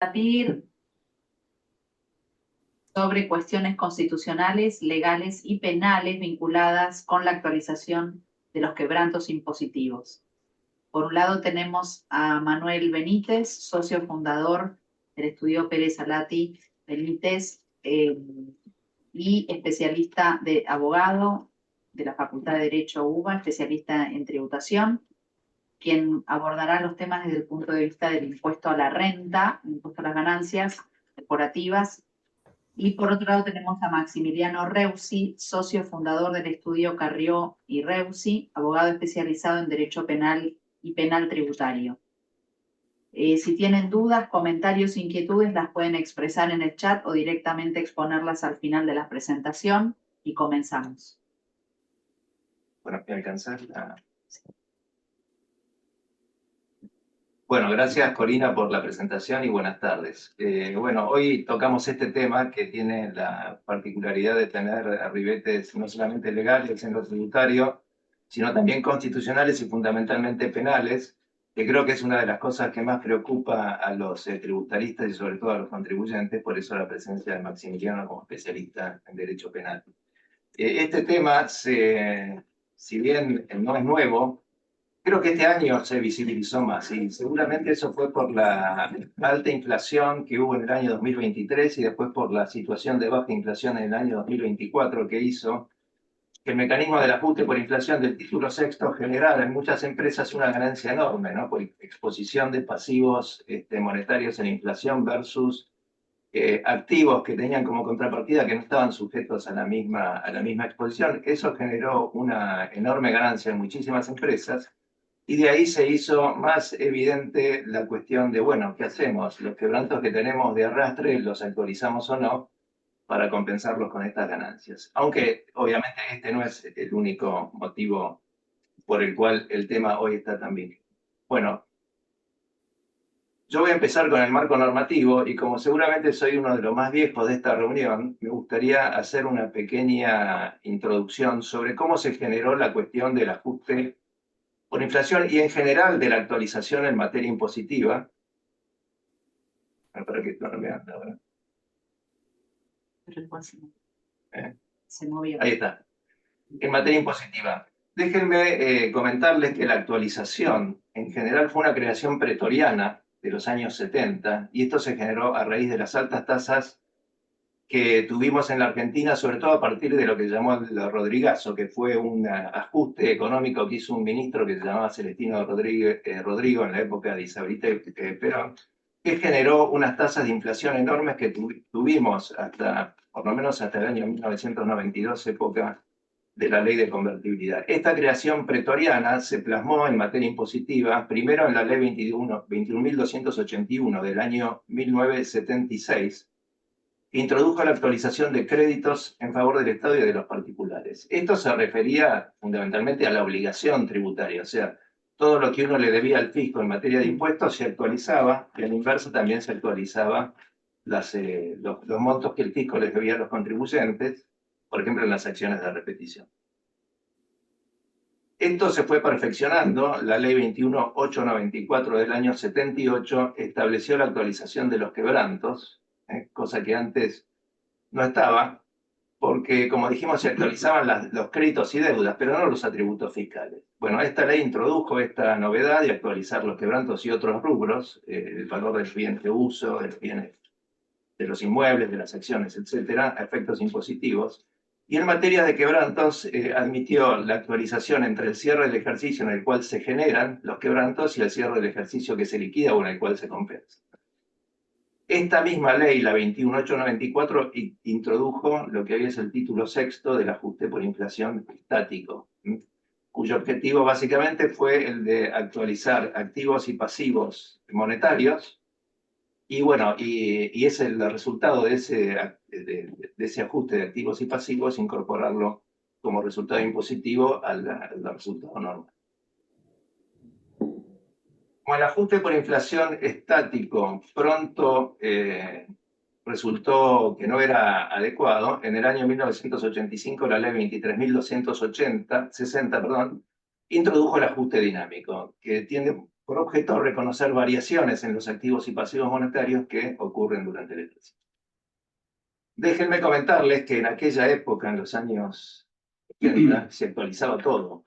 debatir sobre cuestiones constitucionales, legales y penales vinculadas con la actualización de los quebrantos impositivos. Por un lado tenemos a Manuel Benítez, socio fundador del estudio Pérez Alati Benítez y especialista de abogado de la Facultad de Derecho UBA, especialista en tributación, quien abordará los temas desde el punto de vista del impuesto a la renta, el impuesto a las ganancias corporativas. Y por otro lado tenemos a Maximiliano Reusi, socio fundador del estudio Carrió y Reusi, abogado especializado en Derecho Penal y Penal Tributario. Si tienen dudas, comentarios, inquietudes, las pueden expresar en el chat o directamente exponerlas al final de la presentación y comenzamos. Bueno, ¿me alcanzás la...? Bueno, gracias Corina por la presentación y buenas tardes. Bueno, hoy tocamos este tema que tiene la particularidad de tener ribetes no solamente legales en lo tributario, sino también constitucionales y fundamentalmente penales, que creo que es una de las cosas que más preocupa a los tributaristas y sobre todo a los contribuyentes, por eso la presencia de Maximiliano como especialista en derecho penal. Este tema, si bien no es nuevo, creo que este año se visibilizó más y seguramente eso fue por la alta inflación que hubo en el año 2023 y después por la situación de baja inflación en el año 2024 que hizo que el mecanismo del ajuste por inflación del título sexto generara en muchas empresas una ganancia enorme, ¿no? Por exposición de pasivos monetarios en inflación versus activos que tenían como contrapartida que no estaban sujetos a la misma exposición. Eso generó una enorme ganancia en muchísimas empresas. Y de ahí se hizo más evidente la cuestión de, bueno, ¿qué hacemos? Los quebrantos que tenemos de arrastre, ¿los actualizamos o no para compensarlos con estas ganancias? Aunque obviamente este no es el único motivo por el cual el tema hoy está tan bien. Bueno, yo voy a empezar con el marco normativo y como seguramente soy uno de los más viejos de esta reunión, me gustaría hacer una pequeña introducción sobre cómo se generó la cuestión del ajuste por inflación y en general de la actualización en materia impositiva. Para que esto no me anda ahora. Se movió. Ahí está. En materia impositiva. Déjenme comentarles que la actualización en general fue una creación pretoriana de los años 70 y esto se generó a raíz de las altas tasas que tuvimos en la Argentina, sobre todo a partir de lo que se llamó el Rodrigazo, que fue un ajuste económico que hizo un ministro que se llamaba Celestino Rodrigo en la época de Isabelita Perón, que generó unas tasas de inflación enormes que tuvimos hasta, por lo menos hasta el año 1992, época de la ley de convertibilidad. Esta creación pretoriana se plasmó en materia impositiva, primero en la ley 21.281 del año 1976, introdujo la actualización de créditos en favor del Estado y de los particulares. Esto se refería fundamentalmente a la obligación tributaria, o sea, todo lo que uno le debía al fisco en materia de impuestos se actualizaba, y al inverso también se actualizaba los montos que el fisco les debía a los contribuyentes, por ejemplo, en las acciones de repetición. Esto se fue perfeccionando. La ley 21.894 del año 78 estableció la actualización de los quebrantos, cosa que antes no estaba, porque, como dijimos, se actualizaban los créditos y deudas, pero no los atributos fiscales. Bueno, esta ley introdujo esta novedad de actualizar los quebrantos y otros rubros, el valor del bien de uso, de los bienes, de los inmuebles, de las acciones, etcétera, a efectos impositivos. Y en materia de quebrantos, admitió la actualización entre el cierre del ejercicio en el cual se generan los quebrantos y el cierre del ejercicio que se liquida o en el cual se compensa. Esta misma ley, la 21.894, introdujo lo que hoy es el título sexto del ajuste por inflación estático, cuyo objetivo básicamente fue el de actualizar activos y pasivos monetarios. Y bueno, y es el resultado de ese ajuste de activos y pasivos, incorporarlo como resultado impositivo al resultado normal. Como el ajuste por inflación estático pronto resultó que no era adecuado, en el año 1985 la ley 23.260 introdujo el ajuste dinámico, que tiene por objeto reconocer variaciones en los activos y pasivos monetarios que ocurren durante el ejercicio. Déjenme comentarles que en aquella época, en los años 80, se actualizaba todo.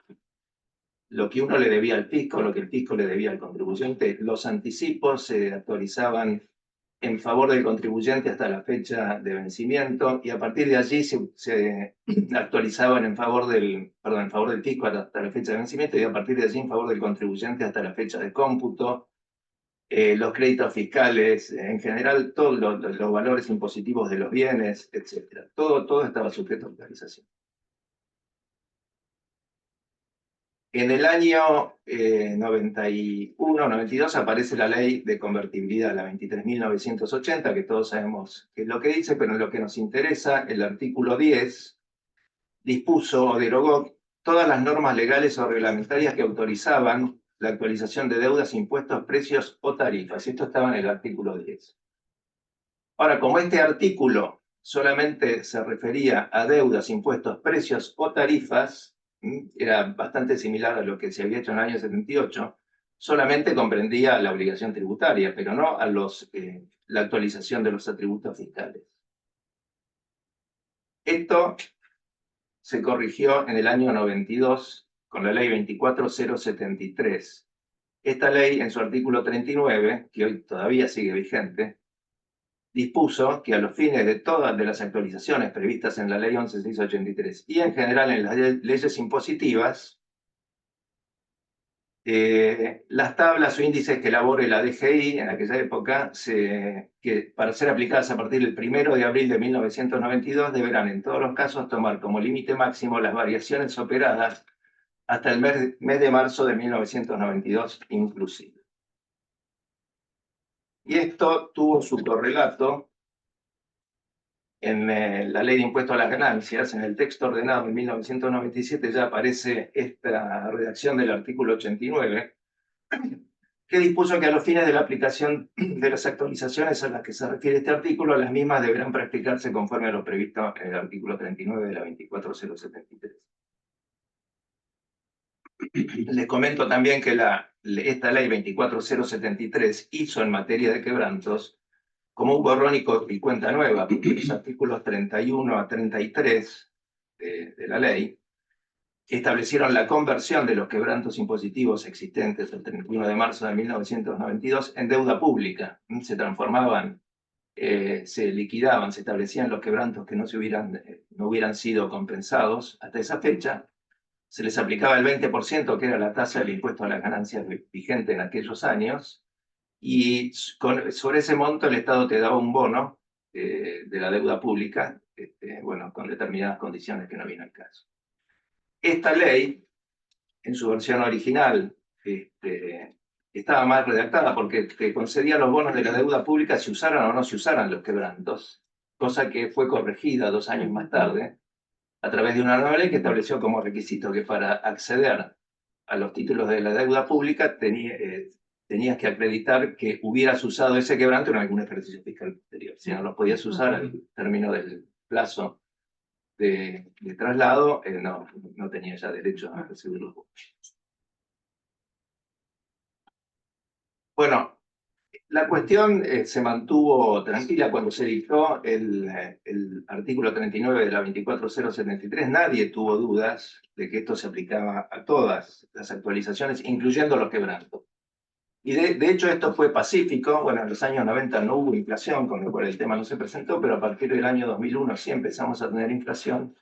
Lo que uno le debía al fisco, lo que el fisco le debía al contribuyente, los anticipos se actualizaban en favor del contribuyente hasta la fecha de vencimiento y a partir de allí se actualizaban en favor del fisco hasta la fecha de vencimiento y a partir de allí en favor del contribuyente hasta la fecha de cómputo. Los créditos fiscales, en general, todos los valores impositivos de los bienes, etc. Todo estaba sujeto a actualización. En el año 91, 92 aparece la ley de convertibilidad, la 23.980, que todos sabemos qué es lo que dice, pero en lo que nos interesa, el artículo 10 dispuso o derogó todas las normas legales o reglamentarias que autorizaban la actualización de deudas, impuestos, precios o tarifas. Esto estaba en el artículo 10. Ahora, como este artículo solamente se refería a deudas, impuestos, precios o tarifas, era bastante similar a lo que se había hecho en el año 78, solamente comprendía la obligación tributaria, pero no a la actualización de los atributos fiscales. Esto se corrigió en el año 92 con la ley 24073. Esta ley, en su artículo 39, que hoy todavía sigue vigente, dispuso que a los fines de todas las actualizaciones previstas en la ley 11683 y en general en las leyes impositivas, las tablas o índices que elabore la DGI en aquella época, que para ser aplicadas a partir del 1 de abril de 1992, deberán en todos los casos tomar como límite máximo las variaciones operadas hasta el mes de marzo de 1992 inclusive. Y esto tuvo su correlato en la ley de impuesto a las ganancias. En el texto ordenado en 1997 ya aparece esta redacción del artículo 89, que dispuso que a los fines de la aplicación de las actualizaciones a las que se refiere este artículo, las mismas deberán practicarse conforme a lo previsto en el artículo 39 de la 24073. Les comento también que esta ley 24073 hizo en materia de quebrantos como un borrón y cuenta nueva, porque los artículos 31 a 33 de la ley establecieron la conversión de los quebrantos impositivos existentes el 31 de marzo de 1992 en deuda pública. Se transformaban, se liquidaban, se establecían los quebrantos que no hubieran sido compensados hasta esa fecha. Se les aplicaba el 20%, que era la tasa del impuesto a las ganancias vigente en aquellos años, y sobre ese monto el Estado te daba un bono de la deuda pública, bueno, con determinadas condiciones que no viene al caso. Esta ley, en su versión original, estaba mal redactada porque te concedía los bonos de la deuda pública si usaran o no se usaran los quebrantos, cosa que fue corregida 2 años más tarde a través de una nueva ley que estableció como requisito que para acceder a los títulos de la deuda pública tenías que acreditar que hubieras usado ese quebranto en algún ejercicio fiscal posterior. Si no lo podías usar al término del plazo de traslado, no tenías ya derecho a recibir los bonos. Bueno, la cuestión se mantuvo tranquila cuando se dictó el artículo 39 de la 24073. Nadie tuvo dudas de que esto se aplicaba a todas las actualizaciones, incluyendo los quebrantos. Y de hecho esto fue pacífico. Bueno, en los años 90 no hubo inflación, con lo cual el tema no se presentó, pero a partir del año 2001 sí empezamos a tener inflación.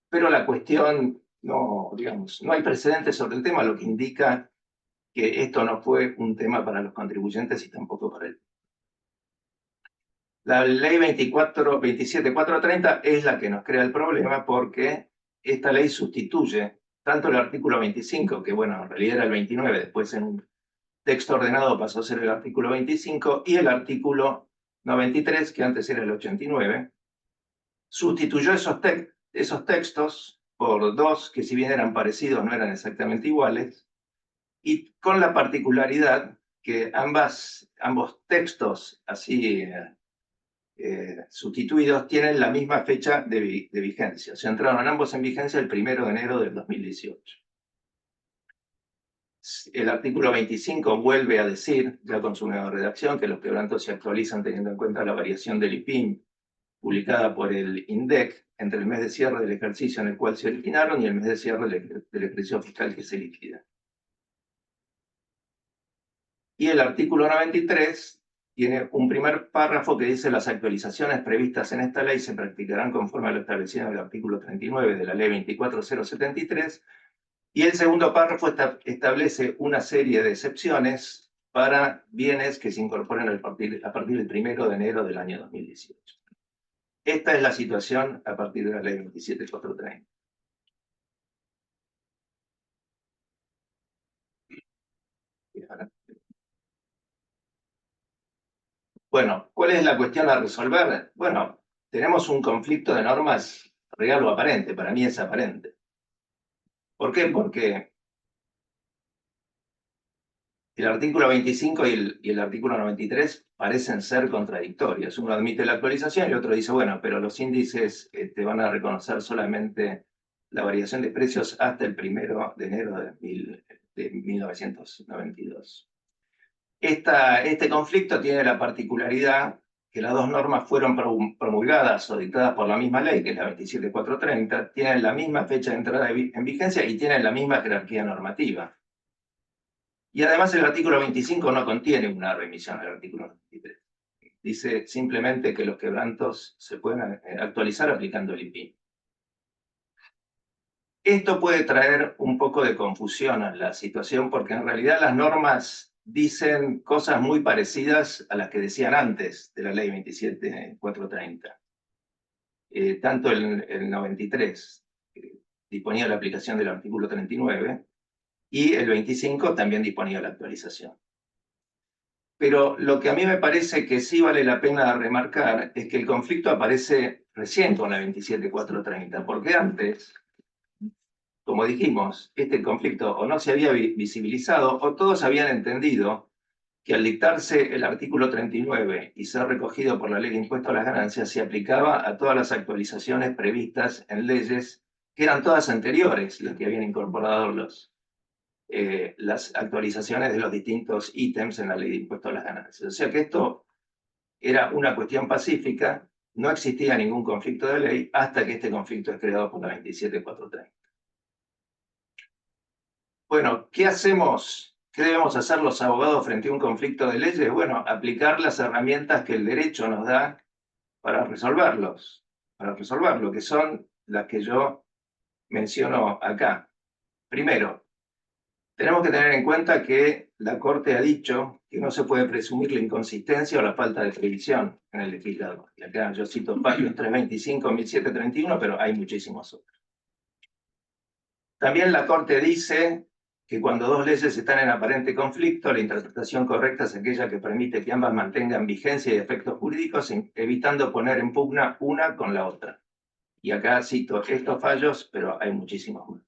Pero la cuestión, no hay precedentes sobre el tema, lo que indica que esto no fue un tema para los contribuyentes y tampoco para él. La ley 27430 es la que nos crea el problema porque esta ley sustituye tanto el artículo 25, que bueno, en realidad era el 29, después en un texto ordenado pasó a ser el artículo 25, y el artículo 93, que antes era el 89, sustituyó esos textos por dos que si bien eran parecidos no eran exactamente iguales, y con la particularidad que ambos textos así sustituidos tienen la misma fecha de vigencia. O sea, entraron ambos en vigencia el 1 de enero del 2018. El artículo 25 vuelve a decir, ya con su nueva redacción, que los quebrantos se actualizan teniendo en cuenta la variación del IPIM publicada por el INDEC entre el mes de cierre del ejercicio en el cual se originaron y el mes de cierre del ejercicio fiscal que se liquida. Y el artículo 93 tiene un primer párrafo que dice: las actualizaciones previstas en esta ley se practicarán conforme a lo establecido en el artículo 39 de la ley 24073, y el segundo párrafo establece una serie de excepciones para bienes que se incorporen a partir del 1 de enero del año 2018. Esta es la situación a partir de la ley 27430. Bueno, ¿cuál es la cuestión a resolver? Bueno, tenemos un conflicto de normas real o aparente. Para mí es aparente. ¿Por qué? Porque el artículo 25 y el artículo 93 parecen ser contradictorios. Uno admite la actualización y otro dice, bueno, pero los índices te van a reconocer solamente la variación de precios hasta el 1 de enero de 1992. Este conflicto tiene la particularidad que las dos normas fueron promulgadas o dictadas por la misma ley, que es la 27430, tienen la misma fecha de entrada en vigencia y tienen la misma jerarquía normativa. Y además el artículo 25 no contiene una remisión al artículo 93. Dice simplemente que los quebrantos se pueden actualizar aplicando el IPIM. Esto puede traer un poco de confusión a la situación porque en realidad las normas dicen cosas muy parecidas a las que decían antes de la ley 27430. Tanto el 93 disponía la aplicación del artículo 39 y el 25 también disponía la actualización. Pero lo que a mí me parece que sí vale la pena remarcar es que el conflicto aparece recién con la 27430, porque antes, como dijimos, este conflicto o no se había visibilizado o todos habían entendido que al dictarse el artículo 39 y ser recogido por la ley de impuesto a las ganancias, se aplicaba a todas las actualizaciones previstas en leyes que eran todas anteriores, las que habían incorporado las actualizaciones de los distintos ítems en la ley de impuesto a las ganancias. O sea que esto era una cuestión pacífica, no existía ningún conflicto de ley hasta que este conflicto es creado por la 27430. Bueno, ¿qué hacemos? ¿Qué debemos hacer los abogados frente a un conflicto de leyes? Bueno, aplicar las herramientas que el derecho nos da para resolverlo, que son las que yo menciono acá. Primero, tenemos que tener en cuenta que la Corte ha dicho que no se puede presumir la inconsistencia o la falta de previsión en el legislador. Y acá yo cito fallos 325, 1731, pero hay muchísimos otros. También la Corte dice que cuando dos leyes están en aparente conflicto, la interpretación correcta es aquella que permite que ambas mantengan vigencia y efectos jurídicos, evitando poner en pugna una con la otra. Y acá cito estos fallos, pero hay muchísimos más.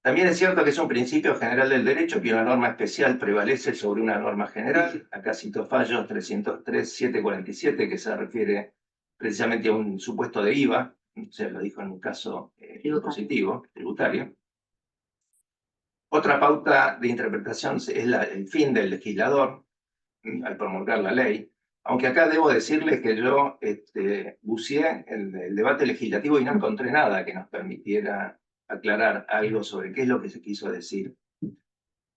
También es cierto que es un principio general del derecho que una norma especial prevalece sobre una norma general. Acá cito fallos 303, 747, que se refiere precisamente a un supuesto de IVA, se lo dijo en un caso impositivo, tributario. Otra pauta de interpretación es el fin del legislador al promulgar la ley, aunque acá debo decirles que yo buceé el debate legislativo y no encontré nada que nos permitiera aclarar algo sobre qué es lo que se quiso decir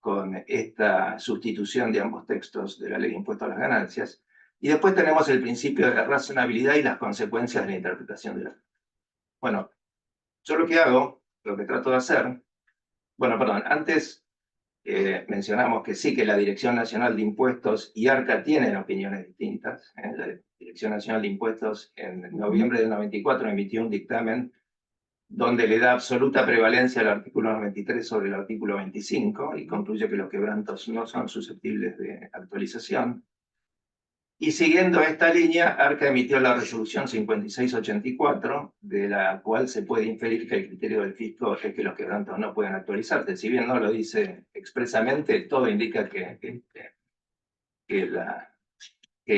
con esta sustitución de ambos textos de la ley de impuesto a las ganancias. Y después tenemos el principio de la razonabilidad y las consecuencias de la interpretación de la ley. Bueno, yo lo que hago, lo que trato de hacer, bueno, perdón, antes mencionamos que sí, que la Dirección Nacional de Impuestos y ARCA tienen opiniones distintas. La Dirección Nacional de Impuestos en noviembre del 94 emitió un dictamen donde le da absoluta prevalencia al artículo 93 sobre el artículo 25 y concluye que los quebrantos no son susceptibles de actualización. Y siguiendo esta línea, ARCA emitió la resolución 5684, de la cual se puede inferir que el criterio del fisco es que los quebrantos no pueden actualizarse. Si bien no lo dice expresamente, todo indica que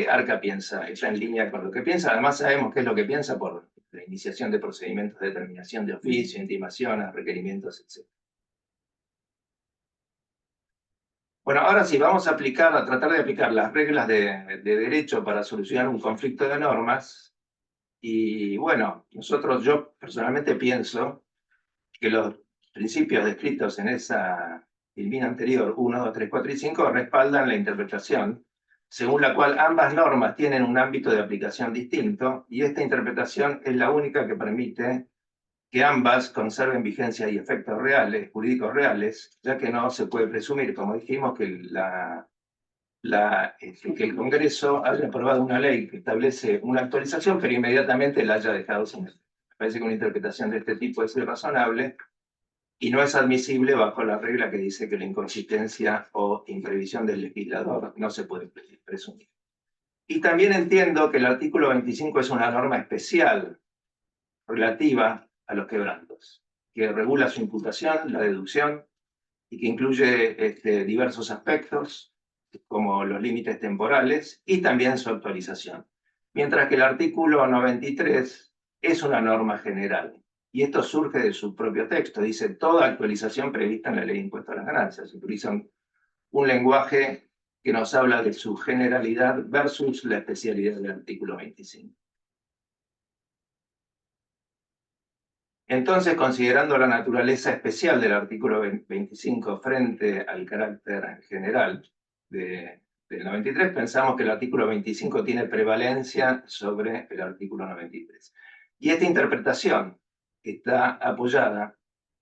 ARCA está en línea con lo que piensa. Además sabemos qué es lo que piensa por la iniciación de procedimientos de determinación de oficio, intimaciones, requerimientos, etc. Bueno, ahora sí, vamos a tratar de aplicar las reglas de derecho para solucionar un conflicto de normas. Y bueno, yo personalmente pienso que los principios descritos en esa filmina anterior, 1, 2, 3, 4 y 5, respaldan la interpretación, según la cual ambas normas tienen un ámbito de aplicación distinto, y esta interpretación es la única que permite que ambas conserven vigencia y efectos reales, jurídicos reales, ya que no se puede presumir, como dijimos, que que el Congreso haya aprobado una ley que establece una actualización, pero inmediatamente la haya dejado sin efecto. Me parece que una interpretación de este tipo es irrazonable y no es admisible bajo la regla que dice que la inconsistencia o imprevisión del legislador no se puede presumir. Y también entiendo que el artículo 25 es una norma especial relativa a los quebrantos, que regula su imputación, la deducción, y que incluye diversos aspectos, como los límites temporales, y también su actualización. Mientras que el artículo 93 es una norma general, y esto surge de su propio texto. Dice, toda actualización prevista en la ley de impuesto a las ganancias. Utilizan un lenguaje que nos habla de su generalidad versus la especialidad del artículo 25. Entonces, considerando la naturaleza especial del artículo 25 frente al carácter general del 93, pensamos que el artículo 25 tiene prevalencia sobre el artículo 93. Y esta interpretación está apoyada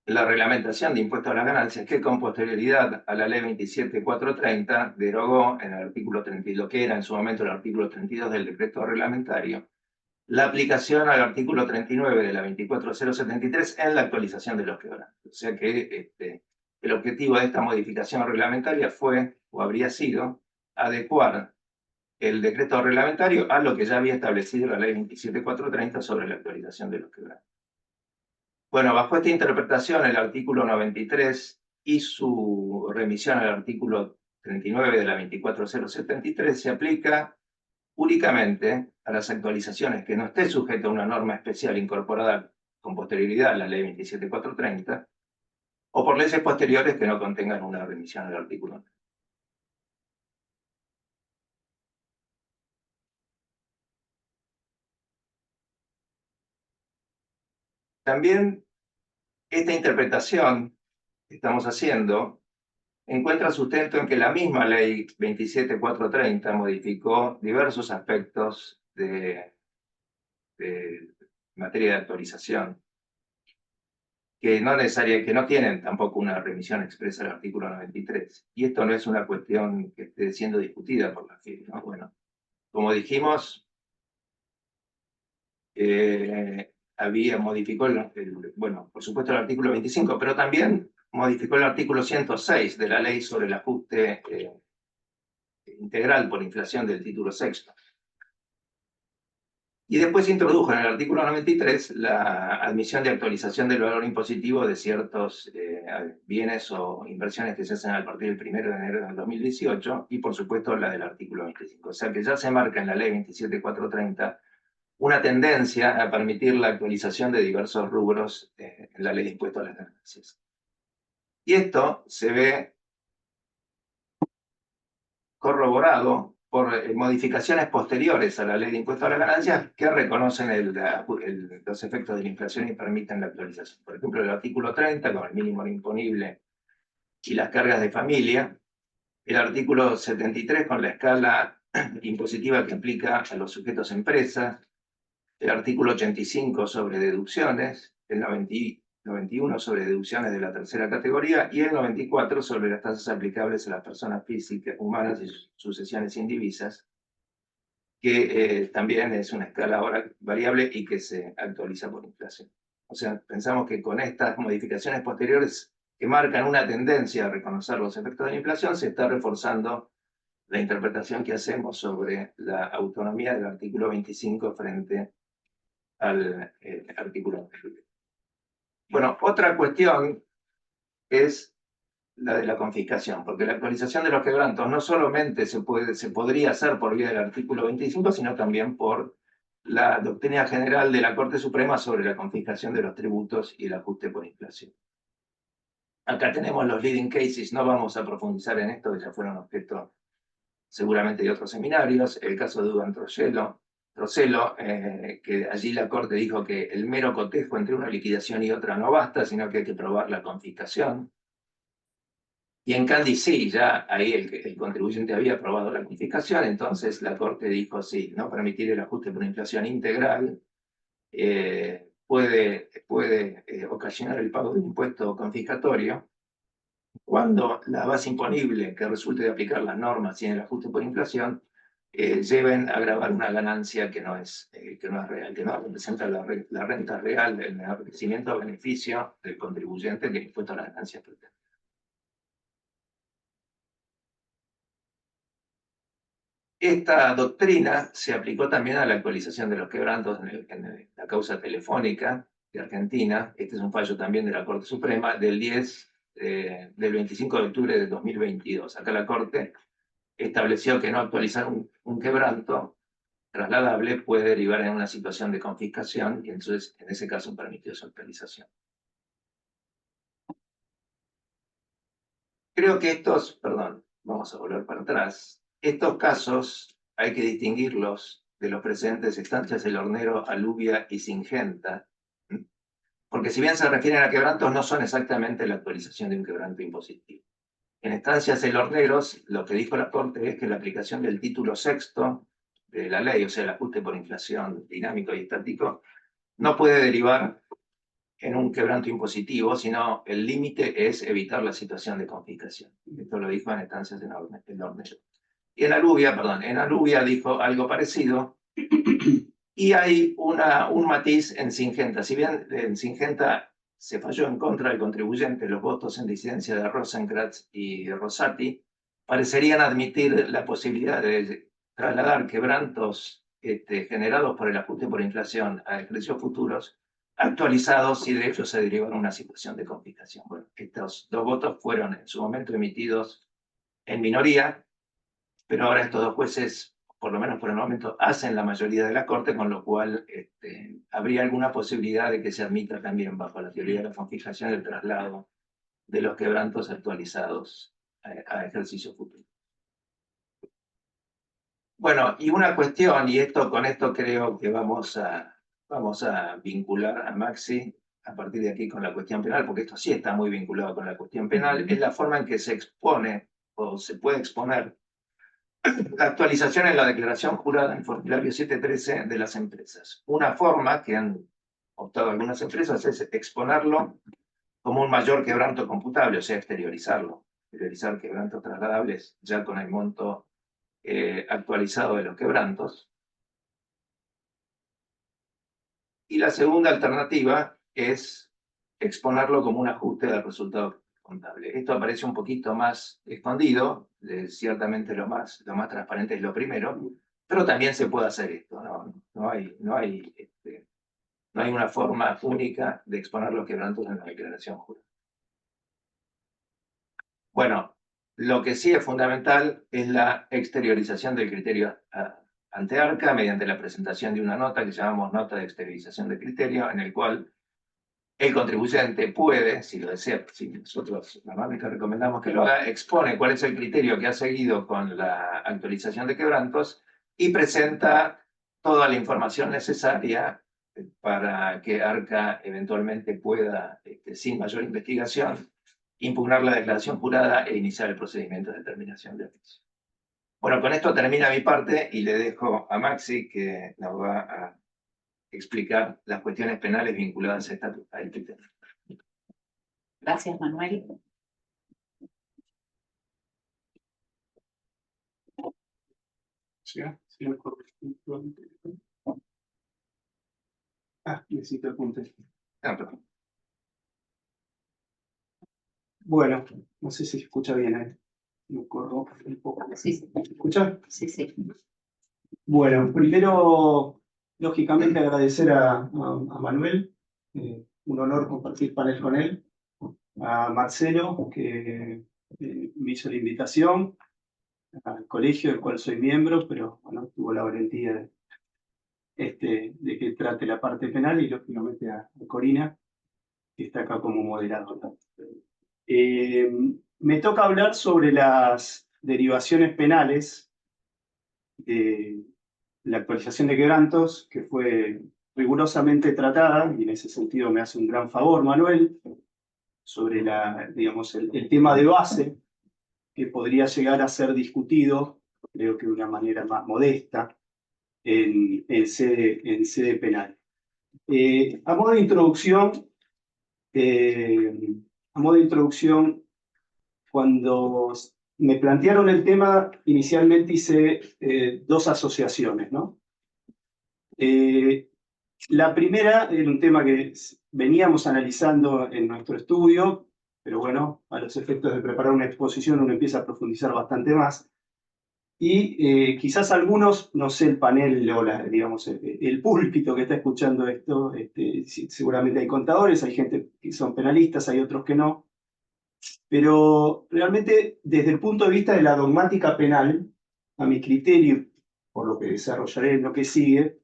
en la reglamentación de impuestos a las ganancias, que con posterioridad a la ley 27.430 derogó en el artículo 32, lo que era en su momento el artículo 32 del decreto reglamentario, la aplicación al artículo 39 de la 24073 en la actualización de los quebrantos. O sea que el objetivo de esta modificación reglamentaria fue, o habría sido, adecuar el decreto reglamentario a lo que ya había establecido la ley 27430 sobre la actualización de los quebrantos. Bueno, bajo esta interpretación, el artículo 93 y su remisión al artículo 39 de la 24073 se aplica únicamente a las actualizaciones que no esté sujeta a una norma especial incorporada con posterioridad a la ley 27430 o por leyes posteriores que no contengan una remisión al artículo. También esta interpretación que estamos haciendo encuentra sustento en que la misma ley 27430 modificó diversos aspectos de materia de actualización que no tienen tampoco una remisión expresa al artículo 93. Y esto no es una cuestión que esté siendo discutida por la FIP, ¿no? Bueno, como dijimos, modificó bueno, por supuesto el artículo 25, pero también modificó el artículo 106 de la ley sobre el ajuste integral por inflación del título sexto. Y después introdujo en el artículo 93 la admisión de actualización del valor impositivo de ciertos bienes o inversiones que se hacen a partir del 1 de enero del 2018 y por supuesto la del artículo 25. O sea que ya se marca en la ley 27430 una tendencia a permitir la actualización de diversos rubros en la ley de impuesto a las ganancias. Y esto se ve corroborado por modificaciones posteriores a la ley de impuesto a las ganancias que reconocen los efectos de la inflación y permiten la actualización. Por ejemplo, el artículo 30, con el mínimo imponible y las cargas de familia, el artículo 73, con la escala impositiva que aplica a los sujetos empresas, el artículo 85 sobre deducciones, el 91 sobre deducciones de la tercera categoría y el 94 sobre las tasas aplicables a las personas físicas, humanas y sucesiones indivisas, que también es una escala ahora variable y que se actualiza por inflación. O sea, pensamos que con estas modificaciones posteriores que marcan una tendencia a reconocer los efectos de la inflación, se está reforzando la interpretación que hacemos sobre la autonomía del artículo 25 frente al artículo anterior. Bueno, otra cuestión es la de la confiscación, porque la actualización de los quebrantos no solamente se podría hacer por vía del artículo 25, sino también por la doctrina general de la Corte Suprema sobre la confiscación de los tributos y el ajuste por inflación. Acá tenemos los leading cases, no vamos a profundizar en esto, que ya fueron objeto seguramente de otros seminarios. El caso de Dugan Trocelo, que allí la Corte dijo que el mero cotejo entre una liquidación y otra no basta, sino que hay que probar la confiscación. Y en Candy sí, ya ahí el contribuyente había aprobado la confiscación, entonces la Corte dijo sí, no permitir el ajuste por inflación integral puede ocasionar el pago de un impuesto confiscatorio cuando la base imponible que resulte de aplicar las normas y en el ajuste por inflación lleven a gravar una ganancia que no es real, que no representa la renta real, el enriquecimiento o beneficio del contribuyente que el impuesto a la ganancia pretende. Esta doctrina se aplicó también a la actualización de los quebrantos en la causa telefónica de Argentina. Este es un fallo también de la Corte Suprema del 25 de octubre de 2022. Acá la Corte estableció que no actualizar un quebranto trasladable puede derivar en una situación de confiscación y entonces en ese caso permitió su actualización. Creo que vamos a volver para atrás. Estos casos hay que distinguirlos de los precedentes Estancias del Hornero, Alubia y Singenta, porque si bien se refieren a quebrantos, no son exactamente la actualización de un quebranto impositivo. En Estancias del Hornero, lo que dijo la Corte es que la aplicación del título sexto de la ley, o sea, el ajuste por inflación dinámico y estático, no puede derivar en un quebranto impositivo, sino el límite es evitar la situación de confiscación. Esto lo dijo en Estancias del Hornero. Y en Alubia dijo algo parecido, y hay un matiz en Singenta. Si bien en Singenta se falló en contra del contribuyente, los votos en disidencia de Rosenkrantz y Rosati parecerían admitir la posibilidad de trasladar quebrantos generados por el ajuste por inflación a ejercicios futuros actualizados y de ellos se derivara una situación de confiscación. Bueno, estos dos votos fueron en su momento emitidos en minoría, pero ahora estos dos jueces, por lo menos por el momento, hacen la mayoría de la Corte, con lo cual habría alguna posibilidad de que se admita también bajo la teoría de la confiscación el traslado de los quebrantos actualizados a ejercicio futuro. Bueno, y una cuestión, y con esto creo que vamos a vincular a Maxi a partir de aquí con la cuestión penal, porque esto sí está muy vinculado con la cuestión penal, es la forma en que se expone o se puede exponer la actualización en la declaración jurada en el formulario 713 de las empresas. Una forma que han optado algunas empresas es exponerlo como un mayor quebranto computable, o sea, exteriorizar quebrantos trasladables ya con el monto actualizado de los quebrantos. Y la segunda alternativa es exponerlo como un ajuste del resultado contable. Esto aparece un poquito más escondido, ciertamente lo más transparente es lo primero, pero también se puede hacer esto, no hay una forma única de exponer los quebrantos en la declaración jurada. Bueno, lo que sí es fundamental es la exteriorización del criterio ante ARCA mediante la presentación de una nota que llamamos nota de exteriorización del criterio, en el cual el contribuyente puede, si lo desea, si nosotros normalmente recomendamos que lo haga, expone cuál es el criterio que ha seguido con la actualización de quebrantos y presenta toda la información necesaria para que ARCA eventualmente pueda, sin mayor investigación, impugnar la declaración jurada e iniciar el procedimiento de determinación de oficio. Bueno, con esto termina mi parte y le dejo a Maxi que nos va a explicar las cuestiones penales vinculadas a este tema. Gracias, Manuel. Necesito apuntes. Perdón. Bueno, no sé si se escucha bien ahí. Me corro un poco. Sí, sí. ¿Se escucha? Sí, sí. Bueno, primero, lógicamente agradecer a Manuel, un honor compartir panel con él, a Marcelo, que me hizo la invitación, al colegio del cual soy miembro, pero bueno, tuvo la valentía de que trate la parte penal, y lógicamente a Corina, que está acá como moderadora. Me toca hablar sobre las derivaciones penales de la actualización de quebrantos, que fue rigurosamente tratada, y en ese sentido me hace un gran favor, Manuel, sobre digamos, el tema de base, que podría llegar a ser discutido, creo que de una manera más modesta, en sede penal. A modo de introducción, cuando me plantearon el tema, inicialmente hice dos asociaciones, ¿no? La primera era un tema que veníamos analizando en nuestro estudio, pero bueno, a los efectos de preparar una exposición uno empieza a profundizar bastante más. Y quizás algunos, no sé, el panel o digamos, el púlpito que está escuchando esto, seguramente hay contadores, hay gente que son penalistas, hay otros que no. Pero realmente, desde el punto de vista de la dogmática penal, a mi criterio, por lo que desarrollaré en lo que sigue,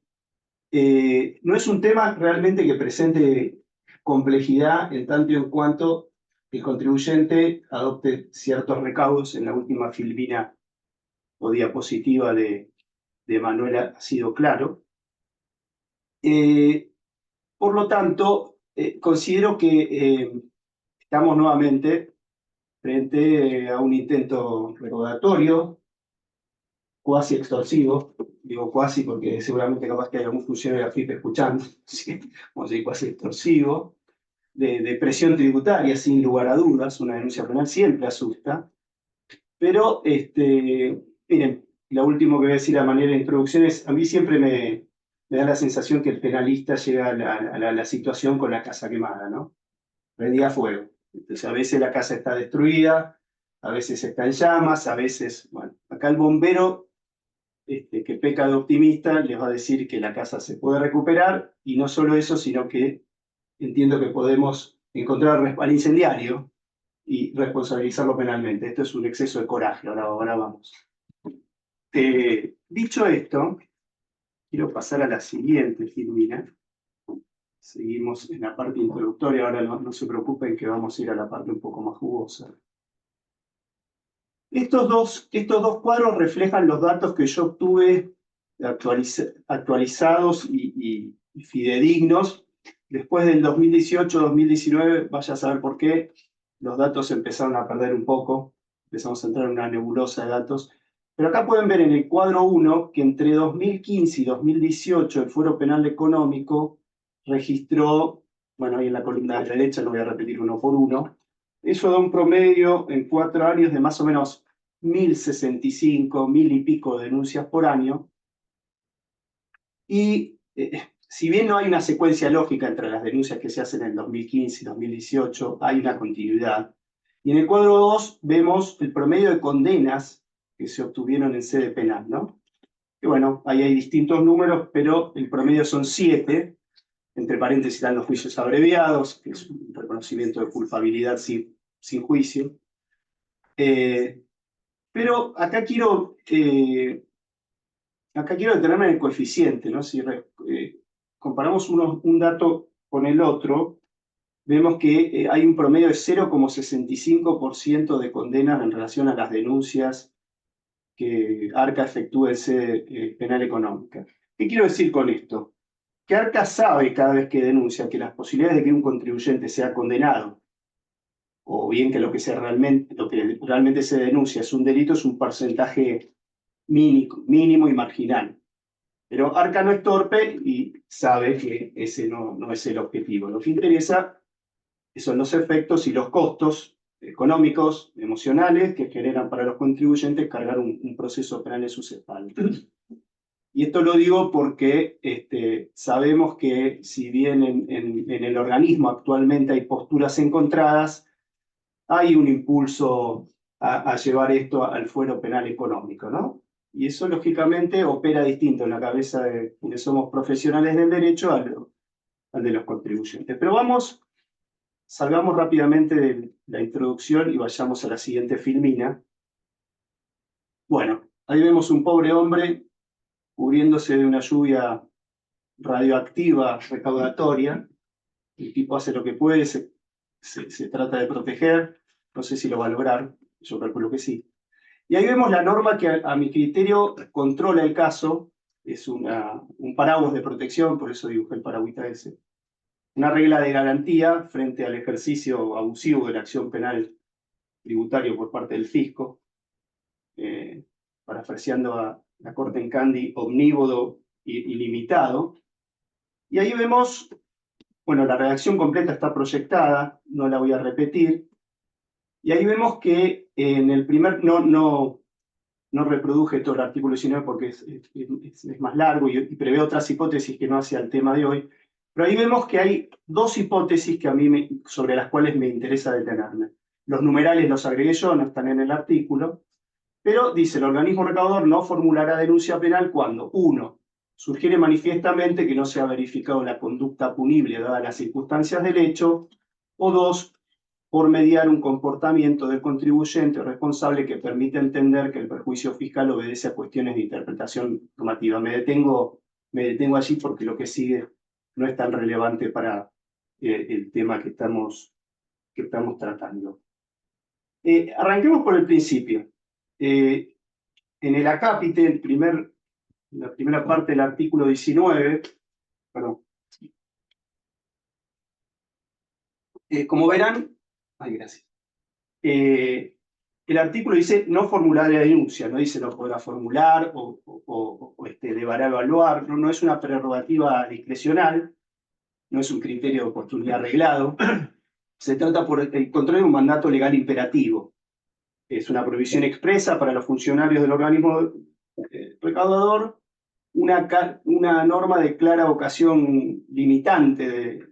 no es un tema realmente que presente complejidad en tanto y en cuanto el contribuyente adopte ciertos recaudos. En la última filmina o diapositiva de Manuel ha sido claro. Por lo tanto, considero que estamos nuevamente frente a un intento recaudatorio, cuasi extorsivo. Digo cuasi porque seguramente capaz que hay algún funcionario de la FIP escuchando, ¿sí? Vamos a decir cuasi extorsivo, de presión tributaria, sin lugar a dudas. Una denuncia penal siempre asusta. Pero, miren, lo último que voy a decir a manera de introducción es, a mí siempre me da la sensación que el penalista llega a la situación con la casa quemada, ¿no? Prendía fuego. Entonces, a veces la casa está destruida, a veces está en llamas, a veces, bueno, acá el bombero, que peca de optimista, les va a decir que la casa se puede recuperar, y no solo eso, sino que entiendo que podemos encontrar al incendiario y responsabilizarlo penalmente. Esto es un exceso de coraje, ahora vamos. Dicho esto, quiero pasar a la siguiente filmina. Seguimos en la parte introductoria, ahora no se preocupen que vamos a ir a la parte un poco más jugosa. Estos dos cuadros reflejan los datos que yo obtuve actualizados y fidedignos. Después del 2018-2019, vaya a saber por qué, los datos empezaron a perder un poco, empezamos a entrar en una nebulosa de datos. Pero acá pueden ver en el cuadro 1 que entre 2015 y 2018 el Fuero Penal Económico registró, bueno, ahí en la columna de la derecha, lo voy a repetir uno por uno, eso da un promedio en 4 años de más o menos 1065, 1000 y pico denuncias por año. Y si bien no hay una secuencia lógica entre las denuncias que se hacen en 2015 y 2018, hay una continuidad. Y en el cuadro 2 vemos el promedio de condenas que se obtuvieron en sede penal, ¿no? Que bueno, ahí hay distintos números, pero el promedio son 7. Entre paréntesis están los juicios abreviados, que es un reconocimiento de culpabilidad sin juicio. Pero acá quiero detenerme en el coeficiente, ¿no? Si comparamos un dato con el otro, vemos que hay un promedio de 0,65% de condenas en relación a las denuncias que ARCA efectúa en sede penal económica. ¿Qué quiero decir con esto? Que ARCA sabe cada vez que denuncia que las posibilidades de que un contribuyente sea condenado, o bien que lo que realmente se denuncia es un delito, es un porcentaje mínimo y marginal. Pero ARCA no es torpe y sabe que ese no es el objetivo. Lo que interesa son los efectos y los costos económicos, emocionales, que generan para los contribuyentes cargar un proceso penal en sus espaldas. Y esto lo digo porque sabemos que si bien en el organismo actualmente hay posturas encontradas, hay un impulso a llevar esto al fuero penal económico, ¿no? Y eso lógicamente opera distinto en la cabeza de quienes somos profesionales del derecho al de los contribuyentes. Pero salgamos rápidamente de la introducción y vayamos a la siguiente filmina. Bueno, ahí vemos un pobre hombre cubriéndose de una lluvia radioactiva recaudatoria. El tipo hace lo que puede, se trata de proteger. no sé si lo va a lograr, yo calculo que sí. Y ahí vemos la norma que a mi criterio controla el caso, es un paraguas de protección, por eso dibujé el paragüita ese. Una regla de garantía frente al ejercicio abusivo de la acción penal tributaria por parte del fisco, parafraseando a la Corte en Candi, omnívodo y limitado. Y ahí vemos, bueno, la redacción completa está proyectada, no la voy a repetir. Y ahí vemos que en el primer, no reproduje todo el artículo 19 porque es más largo y prevé otras hipótesis que no hacia el tema de hoy. Pero ahí vemos que hay dos hipótesis que a mí sobre las cuales me interesa detenerme. Los numerales los agregué yo, no están en el artículo, pero dice, el organismo recaudador no formulará denuncia penal cuando, 1, sugiere manifiestamente que no se ha verificado la conducta punible dadas las circunstancias del hecho, o 2, por mediar un comportamiento del contribuyente o responsable que permite entender que el perjuicio fiscal obedece a cuestiones de interpretación normativa. Me detengo allí porque lo que sigue no es tan relevante para el tema que estamos tratando. Arranquemos por el principio. En el acápite, la primera parte del artículo 19, perdón. Como verán, gracias. El artículo dice no formular la denuncia, no dice no podrá formular o deberá evaluar, no es una prerrogativa discrecional, no es un criterio de oportunidad arreglado, se trata por el control de un mandato legal imperativo. Es una prohibición expresa para los funcionarios del organismo recaudador, una norma de clara vocación limitante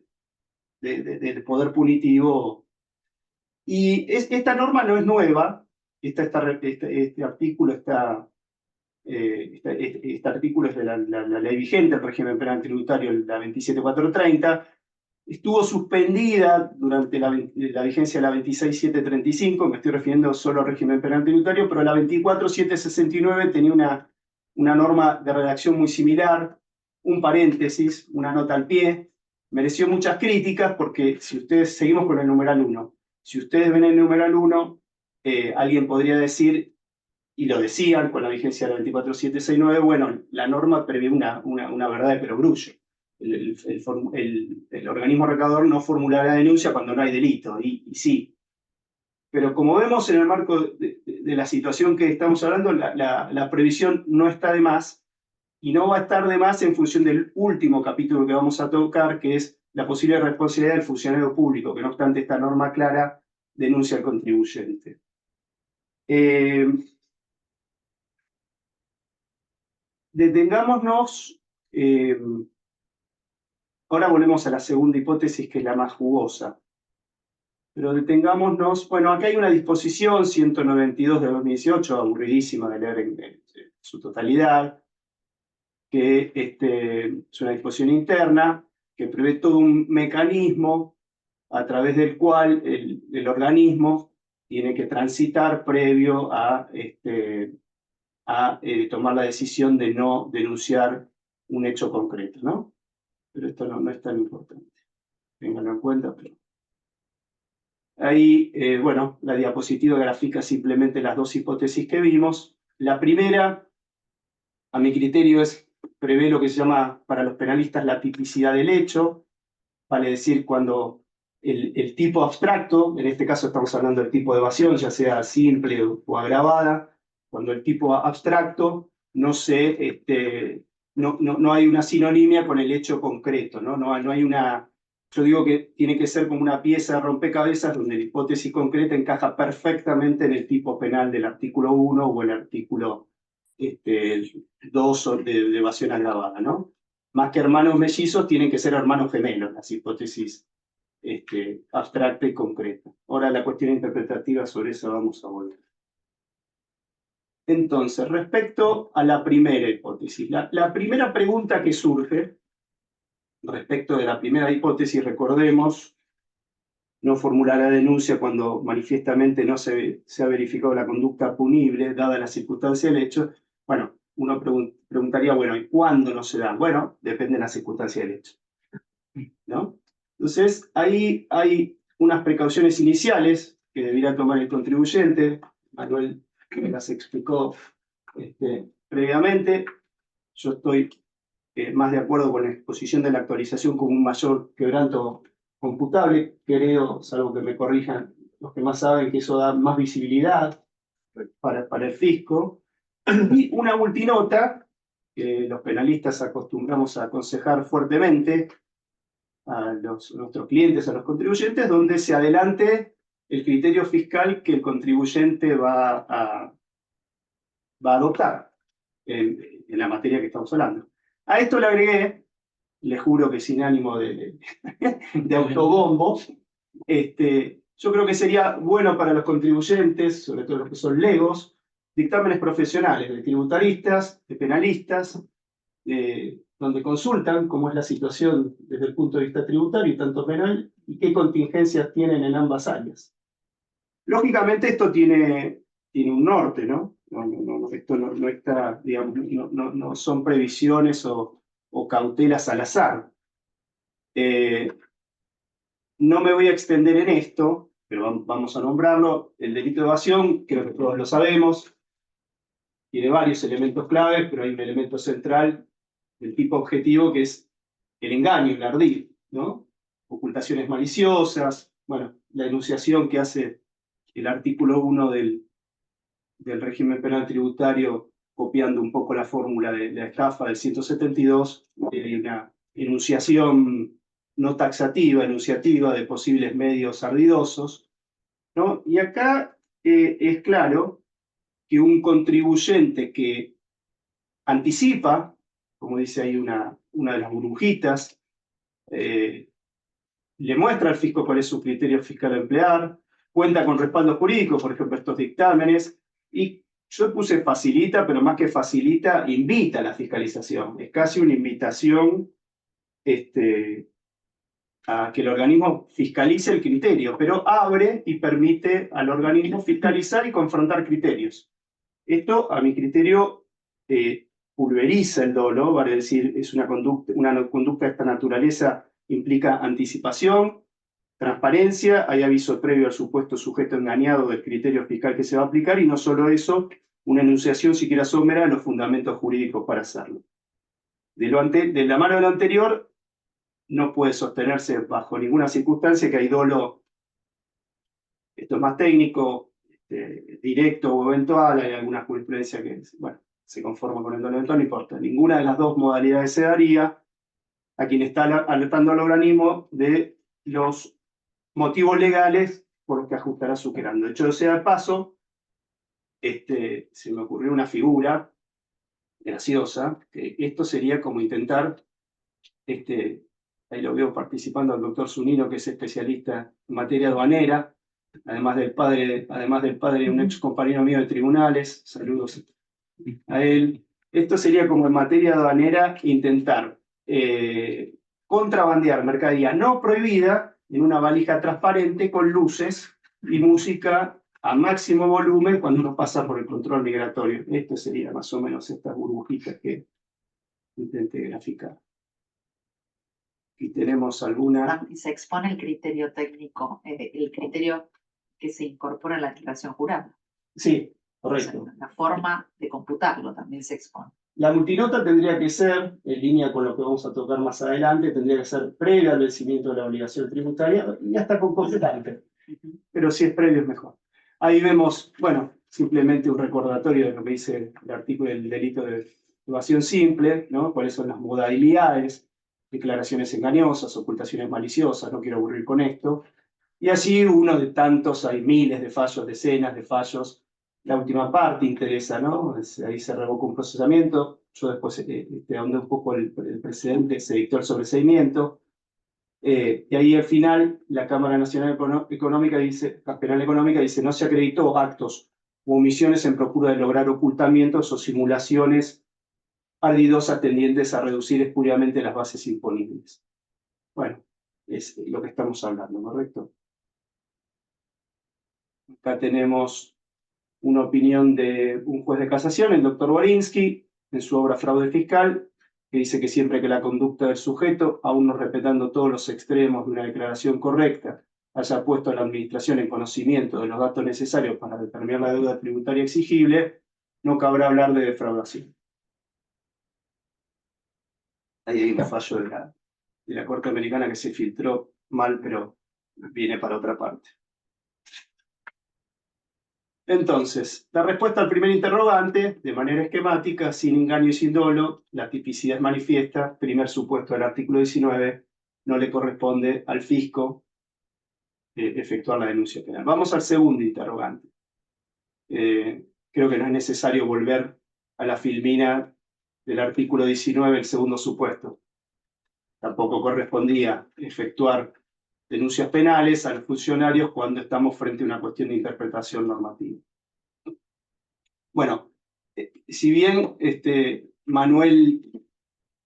del poder punitivo. Y esta norma no es nueva, este artículo este artículo es de la ley vigente, el régimen penal tributario, la 27430, estuvo suspendida durante la vigencia de la 26735, me estoy refiriendo solo al régimen penal tributario, pero la 24769 tenía una norma de redacción muy similar, un paréntesis, una nota al pie, mereció muchas críticas porque si ustedes, seguimos con el numeral 1, si ustedes ven el numeral 1, alguien podría decir, y lo decían con la vigencia de la 24769, bueno, la norma prevé una verdad de perogrullo. El organismo recaudador no formulará denuncia cuando no hay delito, y sí. Pero como vemos en el marco de la situación que estamos hablando, la previsión no está de más, y no va a estar de más en función del último capítulo que vamos a tocar, que es la posible responsabilidad del funcionario público, que no obstante esta norma clara denuncia al contribuyente. Detengámonos, ahora volvemos a la segunda hipótesis, que es la más jugosa. Pero detengámonos, bueno, acá hay una disposición 192 de 2018, aburridísima de leer en su totalidad, que es una disposición interna, que prevé todo un mecanismo a través del cual el organismo tiene que transitar previo a tomar la decisión de no denunciar un hecho concreto, ¿no? Pero esto no es tan importante. Ténganlo en cuenta, pero... Ahí, bueno, la diapositiva grafica simplemente las dos hipótesis que vimos. La primera, a mi criterio, prevé lo que se llama para los penalistas la tipicidad del hecho, vale decir cuando el tipo abstracto, en este caso estamos hablando del tipo de evasión, ya sea simple o agravada, cuando el tipo abstracto no hay una sinonimia con el hecho concreto, no hay una... Yo digo que tiene que ser como una pieza de rompecabezas donde la hipótesis concreta encaja perfectamente en el tipo penal del artículo 1 o el artículo 2 de evasión agravada, ¿no? Más que hermanos mellizos, tienen que ser hermanos gemelos, las hipótesis abstracta y concreta. Ahora la cuestión interpretativa, sobre eso vamos a volver. Entonces, respecto a la primera hipótesis, la primera pregunta que surge respecto de la primera hipótesis, recordemos, no formular la denuncia cuando manifiestamente no se ha verificado la conducta punible, dada la circunstancia del hecho. Bueno, uno preguntaría, bueno, ¿y cuándo no se da? Bueno, depende de la circunstancia del hecho, ¿no? Entonces, ahí hay unas precauciones iniciales que debiera tomar el contribuyente. Manuel me las explicó previamente. Yo estoy más de acuerdo con la exposición de la actualización como un mayor quebranto computable. Creo, salvo que me corrijan los que más saben, que eso da más visibilidad para el fisco. Y una multinota, que los penalistas acostumbramos a aconsejar fuertemente a nuestros clientes, a los contribuyentes, donde se adelante el criterio fiscal que el contribuyente va a adoptar en la materia que estamos hablando. A esto le agregué, le juro que sin ánimo de autobombo, yo creo que sería bueno para los contribuyentes, sobre todo los que son legos, dictámenes profesionales de tributaristas, de penalistas, donde consultan cómo es la situación desde el punto de vista tributario y tanto penal, y qué contingencias tienen en ambas áreas. Lógicamente esto tiene un norte, ¿no? Esto no está, digamos, no son previsiones o cautelas al azar. No me voy a extender en esto, pero vamos a nombrarlo. El delito de evasión, creo que todos lo sabemos, tiene varios elementos claves, pero hay un elemento central del tipo objetivo que es el engaño, el ardid, ¿no? Ocultaciones maliciosas, bueno, la enunciación que hace el artículo 1 del régimen penal tributario, copiando un poco la fórmula de la estafa del 172, hay una enunciación no taxativa, enunciativa de posibles medios ardidosos, ¿no? Y acá es claro que un contribuyente que anticipa, como dice ahí una de las burbujitas, le muestra al fisco cuál es su criterio fiscal a emplear, cuenta con respaldo jurídico, por ejemplo, estos dictámenes, y yo puse facilita, pero más que facilita, invita a la fiscalización. Es casi una invitación a que el organismo fiscalice el criterio, pero abre y permite al organismo fiscalizar y confrontar criterios. Esto, a mi criterio, pulveriza el dolo, vale decir, es una conducta de esta naturaleza implica anticipación, transparencia, hay aviso previo al supuesto sujeto engañado del criterio fiscal que se va a aplicar, y no solo eso, una enunciación siquiera somera de los fundamentos jurídicos para hacerlo. De la mano de lo anterior, no puede sostenerse bajo ninguna circunstancia que hay dolo, esto es más técnico, directo o eventual, hay alguna jurisprudencia que, bueno, se conforma con el dolo eventual, no importa. Ninguna de las dos modalidades se daría a quien está alertando al organismo de los motivos legales por los que ajustará su querendo. De hecho, sea de paso, se me ocurrió una figura graciosa, que esto sería como intentar, ahí lo veo participando el doctor Zunino, que es especialista en materia aduanera, además del padre de un ex compañero mío de tribunales, saludos a él. Esto sería como en materia aduanera intentar contrabandear mercadería no prohibida en una valija transparente con luces y música a máximo volumen cuando uno pasa por el control migratorio. Esto sería más o menos estas burbujitas que intenté graficar. Aquí tenemos alguna... Se expone el criterio técnico, el criterio que se incorpora en la declaración jurada. Sí, correcto. O sea, la forma de computarlo también se expone. La multinota tendría que ser, en línea con lo que vamos a tocar más adelante, tendría que ser previa al vencimiento de la obligación tributaria y hasta concomitante. Pero si es previo es mejor. Ahí vemos, bueno, simplemente un recordatorio de lo que dice el artículo del delito de evasión simple, ¿no? Cuáles son las modalidades, declaraciones engañosas, ocultaciones maliciosas, no quiero aburrir con esto. Y así uno de tantos, hay miles de fallos, decenas de fallos. La última parte interesa, ¿no? Ahí se revoca un procesamiento. Yo después ahondé un poco el precedente, se dictó el sobreseimiento. Y ahí al final la Cámara Nacional Económica Penal Económica dice no se acreditó actos u omisiones en procura de lograr ocultamientos o simulaciones ardidosas tendientes a reducir espuriamente las bases imponibles. Bueno, es lo que estamos hablando, ¿correcto? Acá tenemos una opinión de un juez de casación, el doctor Borinsky, en su obra Fraude Fiscal, que dice que siempre que la conducta del sujeto, aún no respetando todos los extremos de una declaración correcta, haya puesto a la administración en conocimiento de los datos necesarios para determinar la deuda tributaria exigible, no cabrá hablar de defraudación. Ahí hay un fallo de la Corte Americana que se filtró mal, pero viene para otra parte. Entonces, la respuesta al primer interrogante, de manera esquemática, sin engaño y sin dolo, la tipicidad es manifiesta, primer supuesto del artículo 19, no le corresponde al fisco efectuar la denuncia penal. Vamos al segundo interrogante. Creo que no es necesario volver a la filmina del artículo 19, el segundo supuesto. Tampoco correspondía efectuar denuncias penales a los funcionarios cuando estamos frente a una cuestión de interpretación normativa. Bueno, si bien Manuel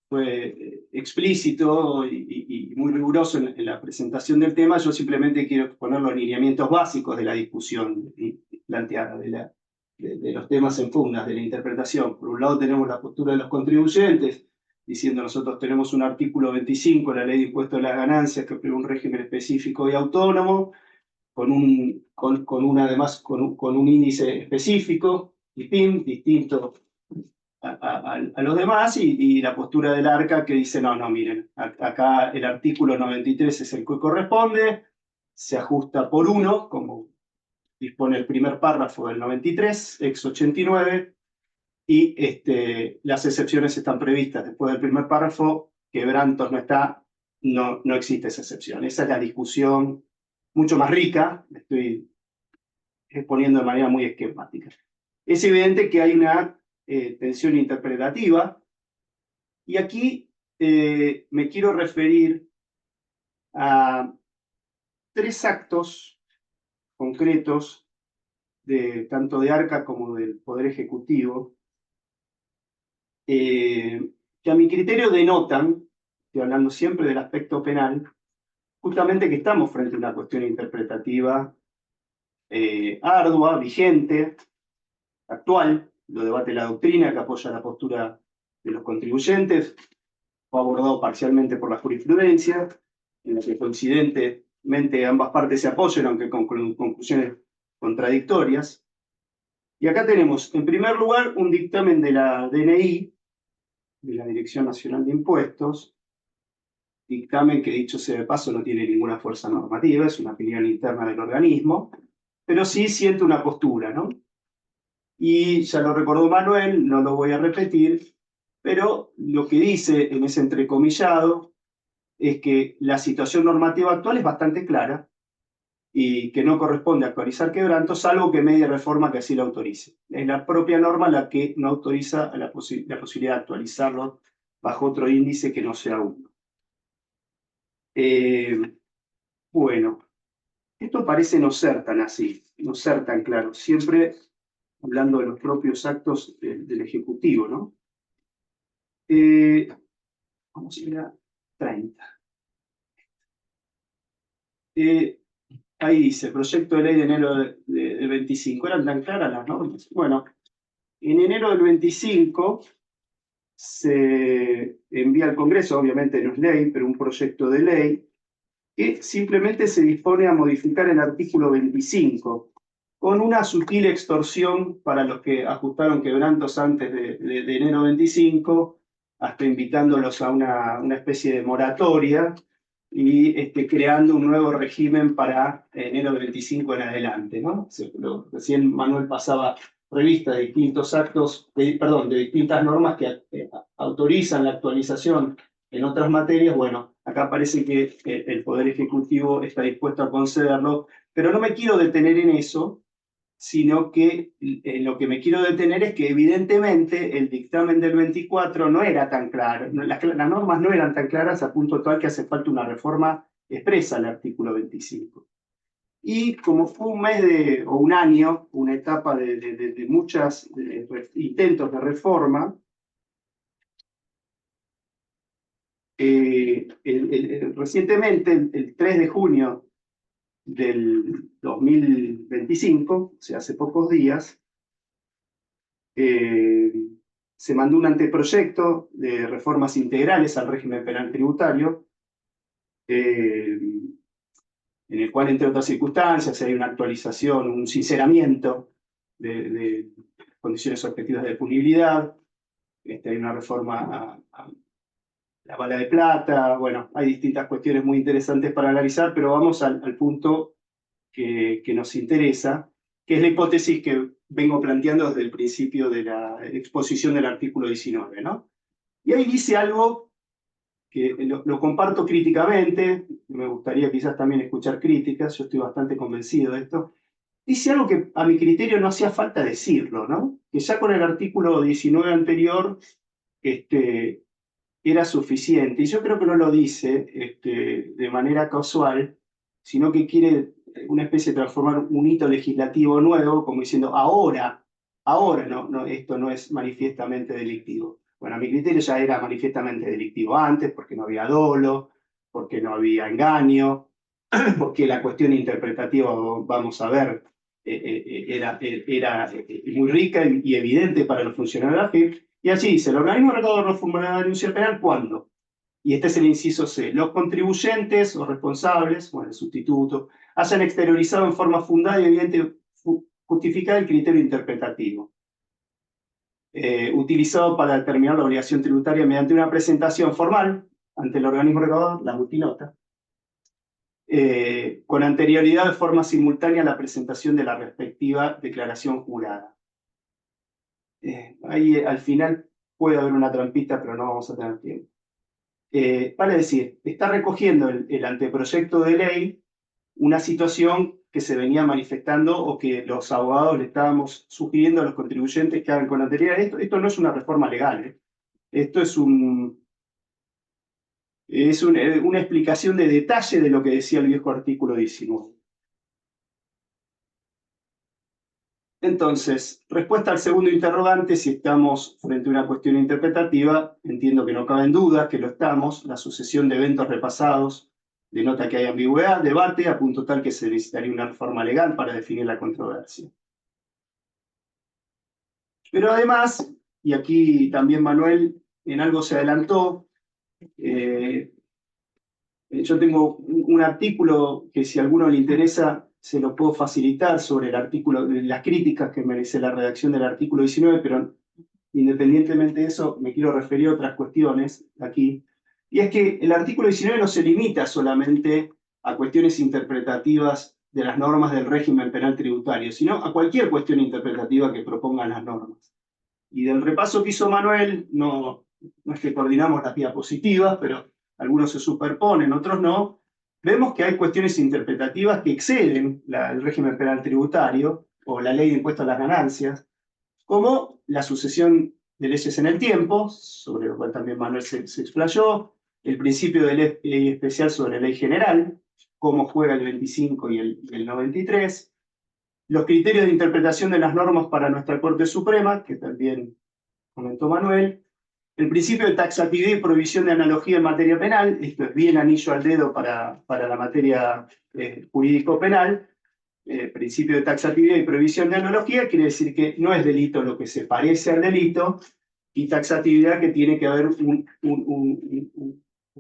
fue explícito y muy riguroso en la presentación del tema, yo simplemente quiero exponer los lineamientos básicos de la discusión planteada, de los temas en pugnas, de la interpretación. Por un lado tenemos la postura de los contribuyentes, diciendo nosotros tenemos un artículo 25 de la Ley de Impuestos de las Ganancias que prevé un régimen específico y autónomo, con un índice específico, IPIM, distinto a los demás, y la postura del ARCA que dice, no, miren, acá el artículo 93 es el que corresponde, se ajusta por 1, como dispone el primer párrafo del 93, ex 89, y las excepciones están previstas después del primer párrafo, quebrantos no está, no existe esa excepción. Esa es la discusión mucho más rica, me estoy exponiendo de manera muy esquemática. Es evidente que hay una tensión interpretativa, y aquí me quiero referir a 3 actos concretos, tanto de ARCA como del Poder Ejecutivo, que a mi criterio denotan, estoy hablando siempre del aspecto penal, justamente que estamos frente a una cuestión interpretativa ardua, vigente, actual. Lo debate la doctrina, que apoya la postura de los contribuyentes, fue abordado parcialmente por la jurisprudencia, en la que coincidentemente ambas partes se apoyan, aunque con conclusiones contradictorias. Y acá tenemos, en primer lugar, un dictamen de la DNI, de la Dirección Nacional de Impuestos, dictamen que, dicho sea de paso, no tiene ninguna fuerza normativa, es una opinión interna del organismo, pero sí siente una postura, ¿no? Y ya lo recordó Manuel, no lo voy a repetir, pero lo que dice en ese entrecomillado es que la situación normativa actual es bastante clara y que no corresponde actualizar quebrantos, salvo que medie reforma que así lo autorice. Es la propia norma la que no autoriza la posibilidad de actualizarlo bajo otro índice que no sea uno. Bueno, esto parece no ser tan así, no ser tan claro, siempre hablando de los propios actos del Ejecutivo, ¿no? Vamos a ir a 30. Ahí dice, proyecto de ley de enero del 25. ¿Eran tan claras las normas? Bueno, en enero del 25 se envía al Congreso, obviamente no es ley, pero un proyecto de ley, que simplemente se dispone a modificar el artículo 25, con una sutil extorsión para los que ajustaron quebrantos antes de enero 25, hasta invitándolos a una especie de moratoria, y creando un nuevo régimen para enero del 25 en adelante, ¿no? Recién Manuel pasaba revista de distintos actos, de distintas normas que autorizan la actualización en otras materias. Bueno, acá parece que el Poder Ejecutivo está dispuesto a concederlo, pero no me quiero detener en eso, sino que lo que me quiero detener es que evidentemente el dictamen del 24 no era tan claro, las normas no eran tan claras a punto tal que hace falta una reforma expresa al artículo 25. Y como fue un mes o un año, una etapa de muchos intentos de reforma, recientemente, el 3 de junio del 2025, o sea, hace pocos días, se mandó un anteproyecto de reformas integrales al régimen penal tributario, en el cual, entre otras circunstancias, hay una actualización, un sinceramiento de condiciones objetivas de punibilidad, hay una reforma a la bala de plata, bueno, hay distintas cuestiones muy interesantes para analizar, pero vamos al punto que nos interesa, que es la hipótesis que vengo planteando desde el principio de la exposición del artículo 19, ¿no? Y ahí dice algo que lo comparto críticamente, me gustaría quizás también escuchar críticas, yo estoy bastante convencido de esto. Dice algo que a mi criterio no hacía falta decirlo, ¿no? Que ya con el artículo 19 anterior era suficiente. Y yo creo que no lo dice de manera casual, sino que quiere una especie de transformar un hito legislativo nuevo, como diciendo, ahora no, esto no es manifiestamente delictivo. Bueno, a mi criterio ya era manifiestamente delictivo antes, porque no había dolo, porque no había engaño, porque la cuestión interpretativa, vamos a ver, era muy rica y evidente para los funcionarios de la JEP. Y allí dice, el organismo recaudador no formulará una denuncia penal ¿cuándo? Y este es el inciso C. Los contribuyentes o responsables, bueno, el sustituto, hayan exteriorizado en forma fundada y evidente justificada el criterio interpretativo utilizado para determinar la obligación tributaria mediante una presentación formal ante el organismo recaudador, la multinota, con anterioridad de forma simultánea a la presentación de la respectiva declaración jurada. Ahí al final puede haber una trampita, pero no vamos a tener tiempo. Vale decir, está recogiendo el anteproyecto de ley una situación que se venía manifestando o que los abogados le estábamos sugiriendo a los contribuyentes que hagan con anterioridad. Esto no es una reforma legal, esto es una explicación de detalle de lo que decía el viejo artículo 19. Entonces, respuesta al segundo interrogante, si estamos frente a una cuestión interpretativa, entiendo que no caben dudas, que lo estamos. La sucesión de eventos repasados denota que hay ambigüedad, debate, a punto tal que se necesitaría una reforma legal para definir la controversia. Pero además, y aquí también Manuel en algo se adelantó, yo tengo un artículo que si a alguno le interesa se lo puedo facilitar sobre el artículo, las críticas que merece la redacción del artículo 19, pero independientemente de eso me quiero referir a otras cuestiones aquí. Y es que el artículo 19 no se limita solamente a cuestiones interpretativas de las normas del régimen penal tributario, sino a cualquier cuestión interpretativa que propongan las normas. Y del repaso que hizo Manuel, no es que coordinamos las diapositivas, pero algunos se superponen, otros no, vemos que hay cuestiones interpretativas que exceden el régimen penal tributario o la ley de impuestos a las ganancias, como la sucesión de leyes en el tiempo, sobre lo cual también Manuel se explayó, el principio de ley especial sobre ley general, cómo juega el 25 y el 93, los criterios de interpretación de las normas para nuestra Corte Suprema, que también comentó Manuel, el principio de taxatividad y prohibición de analogía en materia penal, esto es bien anillo al dedo para la materia jurídico-penal, principio de taxatividad y prohibición de analogía, quiere decir que no es delito lo que se parece al delito, y taxatividad que tiene que haber un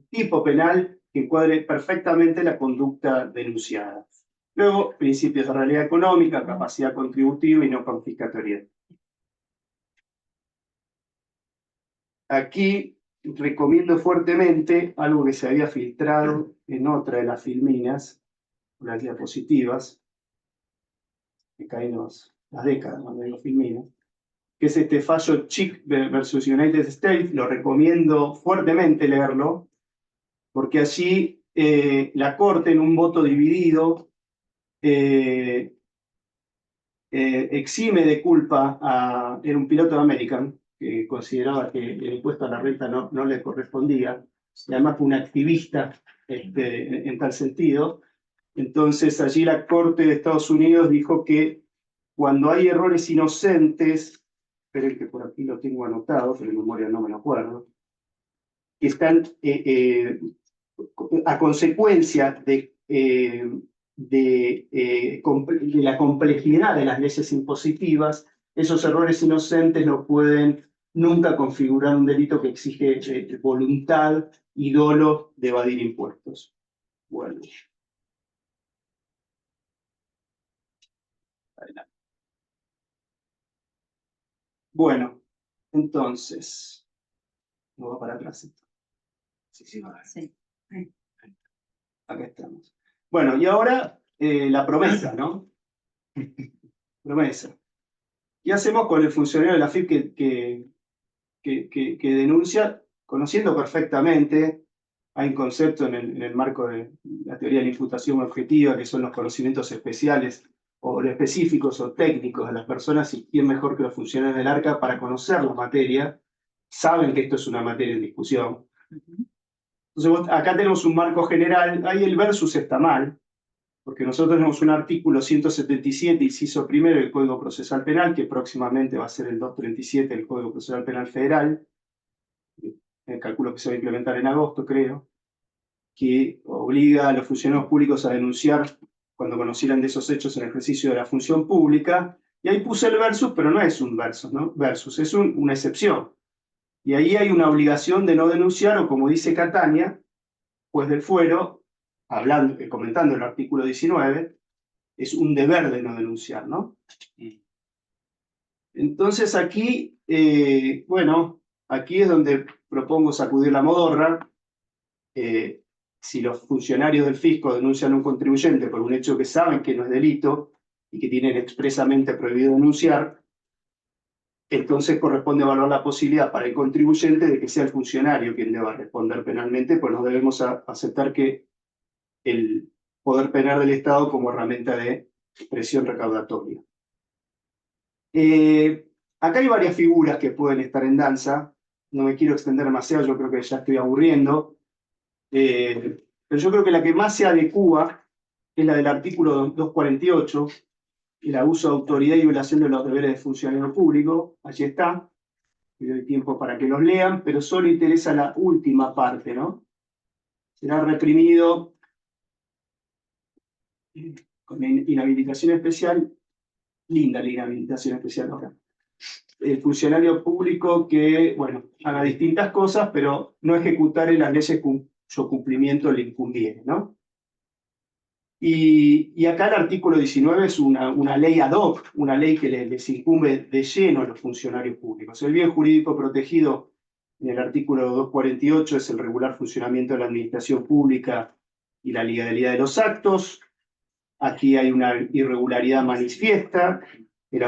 tipo penal que encuadre perfectamente la conducta denunciada. Luego, principios de realidad económica, capacidad contributiva y no confiscatoriedad. Aquí recomiendo fuertemente algo que se había filtrado en otra de las filminas, las diapositivas, que caen las décadas de los filminas, que es este fallo Chick versus United States. Lo recomiendo fuertemente leerlo, porque allí la Corte, en un voto dividido, exime de culpa era un piloto de American, que consideraba que el impuesto a la renta no le correspondía, y además fue un activista en tal sentido. Entonces allí la Corte de Estados Unidos dijo que cuando hay errores inocentes, esperen que por aquí lo tengo anotado, pero en memoria no me lo acuerdo, que están a consecuencia de la complejidad de las leyes impositivas, esos errores inocentes no pueden nunca configurar un delito que exige voluntad y dolo de evadir impuestos. Bueno. Bueno, entonces, ¿no va para atrás esto? Sí, va. Sí. Acá estamos. Bueno, y ahora la promesa, ¿no? Promesa. ¿Qué hacemos con el funcionario de la FIP que denuncia, conociendo perfectamente, hay un concepto en el marco de la teoría de la imputación objetiva, que son los conocimientos especiales o específicos o técnicos de las personas, y quién mejor que los funcionarios del ARCA para conocer la materia, saben que esto es una materia en discusión. Entonces acá tenemos un marco general, ahí el versus está mal, porque nosotros tenemos un artículo 177, inciso primero del Código Procesal Penal, que próximamente va a ser el 237 del Código Procesal Penal Federal, calculo que se va a implementar en agosto, creo, que obliga a los funcionarios públicos a denunciar cuando conocieran de esos hechos en ejercicio de la función pública, y ahí puse el versus, pero no es un versus, ¿no? Versus, es una excepción. Y ahí hay una obligación de no denunciar, o como dice Catania, pues del fuero, comentando el artículo 19, es un deber de no denunciar, ¿no? Entonces aquí, bueno, aquí es donde propongo sacudir la modorra. Si los funcionarios del fisco denuncian a un contribuyente por un hecho que saben que no es delito y que tienen expresamente prohibido denunciar, entonces corresponde evaluar la posibilidad para el contribuyente de que sea el funcionario quien deba responder penalmente, pues no debemos aceptar que el poder penal del Estado como herramienta de presión recaudatoria. Acá hay varias figuras que pueden estar en danza, no me quiero extender demasiado, yo creo que ya estoy aburriendo, pero yo creo que la que más se adecúa es la del artículo 248, el abuso de autoridad y violación de los deberes de funcionario público. Allí está, y doy tiempo para que los lean, pero solo interesa la última parte, ¿no? Será reprimido con inhabilitación especial, linda la inhabilitación especial ahora. El funcionario público que, bueno, haga distintas cosas, pero no ejecutar las leyes cuyo cumplimiento le incumbiere, ¿no? Y acá el artículo 19 es una ley ad hoc, una ley que les incumbe de lleno a los funcionarios públicos. El bien jurídico protegido en el artículo 248 es el regular funcionamiento de la administración pública y la legalidad de los actos. Aquí hay una irregularidad manifiesta, el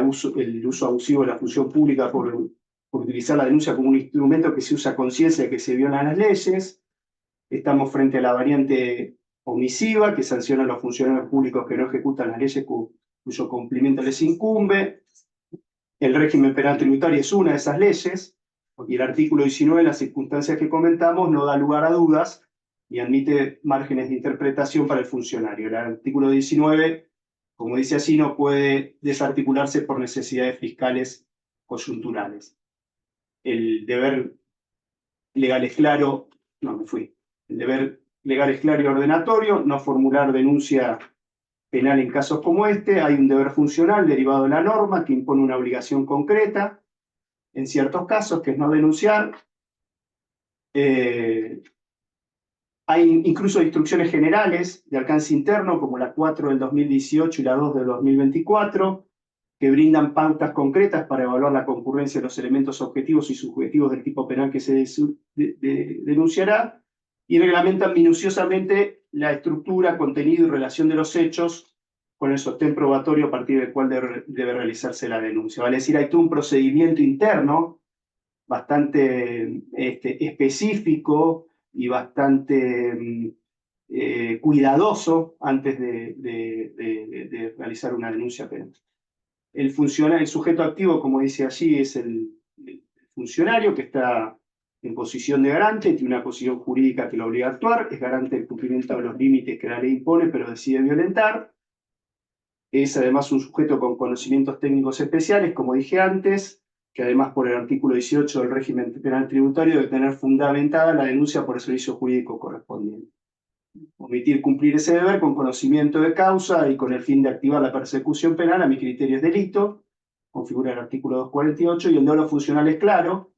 uso abusivo de la función pública por utilizar la denuncia como un instrumento que se usa a conciencia de que se violan las leyes. Estamos frente a la variante omisiva, que sanciona a los funcionarios públicos que no ejecutan las leyes cuyo cumplimiento les incumbe. El régimen penal tributario es una de esas leyes, y el artículo 19, en las circunstancias que comentamos, no da lugar a dudas y admite márgenes de interpretación para el funcionario. El artículo 19, como dice así, no puede desarticularse por necesidades fiscales coyunturales. El deber legal es claro, no me fui. El deber legal es claro y ordenatorio, no formular denuncia penal en casos como este. Hay un deber funcional derivado de la norma que impone una obligación concreta, en ciertos casos, que es no denunciar. Hay incluso instrucciones generales de alcance interno, como la 4 del 2018 y la 2 del 2024, que brindan pautas concretas para evaluar la concurrencia de los elementos objetivos y subjetivos del tipo penal que se denunciará, y reglamentan minuciosamente la estructura, contenido y relación de los hechos con el sostén probatorio a partir del cual debe realizarse la denuncia. Vale decir, hay todo un procedimiento interno bastante específico y bastante cuidadoso antes de realizar una denuncia penal. El sujeto activo, como dice allí, es el funcionario que está en posición de garante, tiene una posición jurídica que lo obliga a actuar, es garante del cumplimiento de los límites que la ley impone, pero decide violentar. Es además un sujeto con conocimientos técnicos especiales, como dije antes, que además por el artículo 18 del régimen penal tributario debe tener fundamentada la denuncia por el servicio jurídico correspondiente. Omitir cumplir ese deber con conocimiento de causa y con el fin de activar la persecución penal, a mi criterio es delito, configura el artículo 248, y el dolo funcional es claro,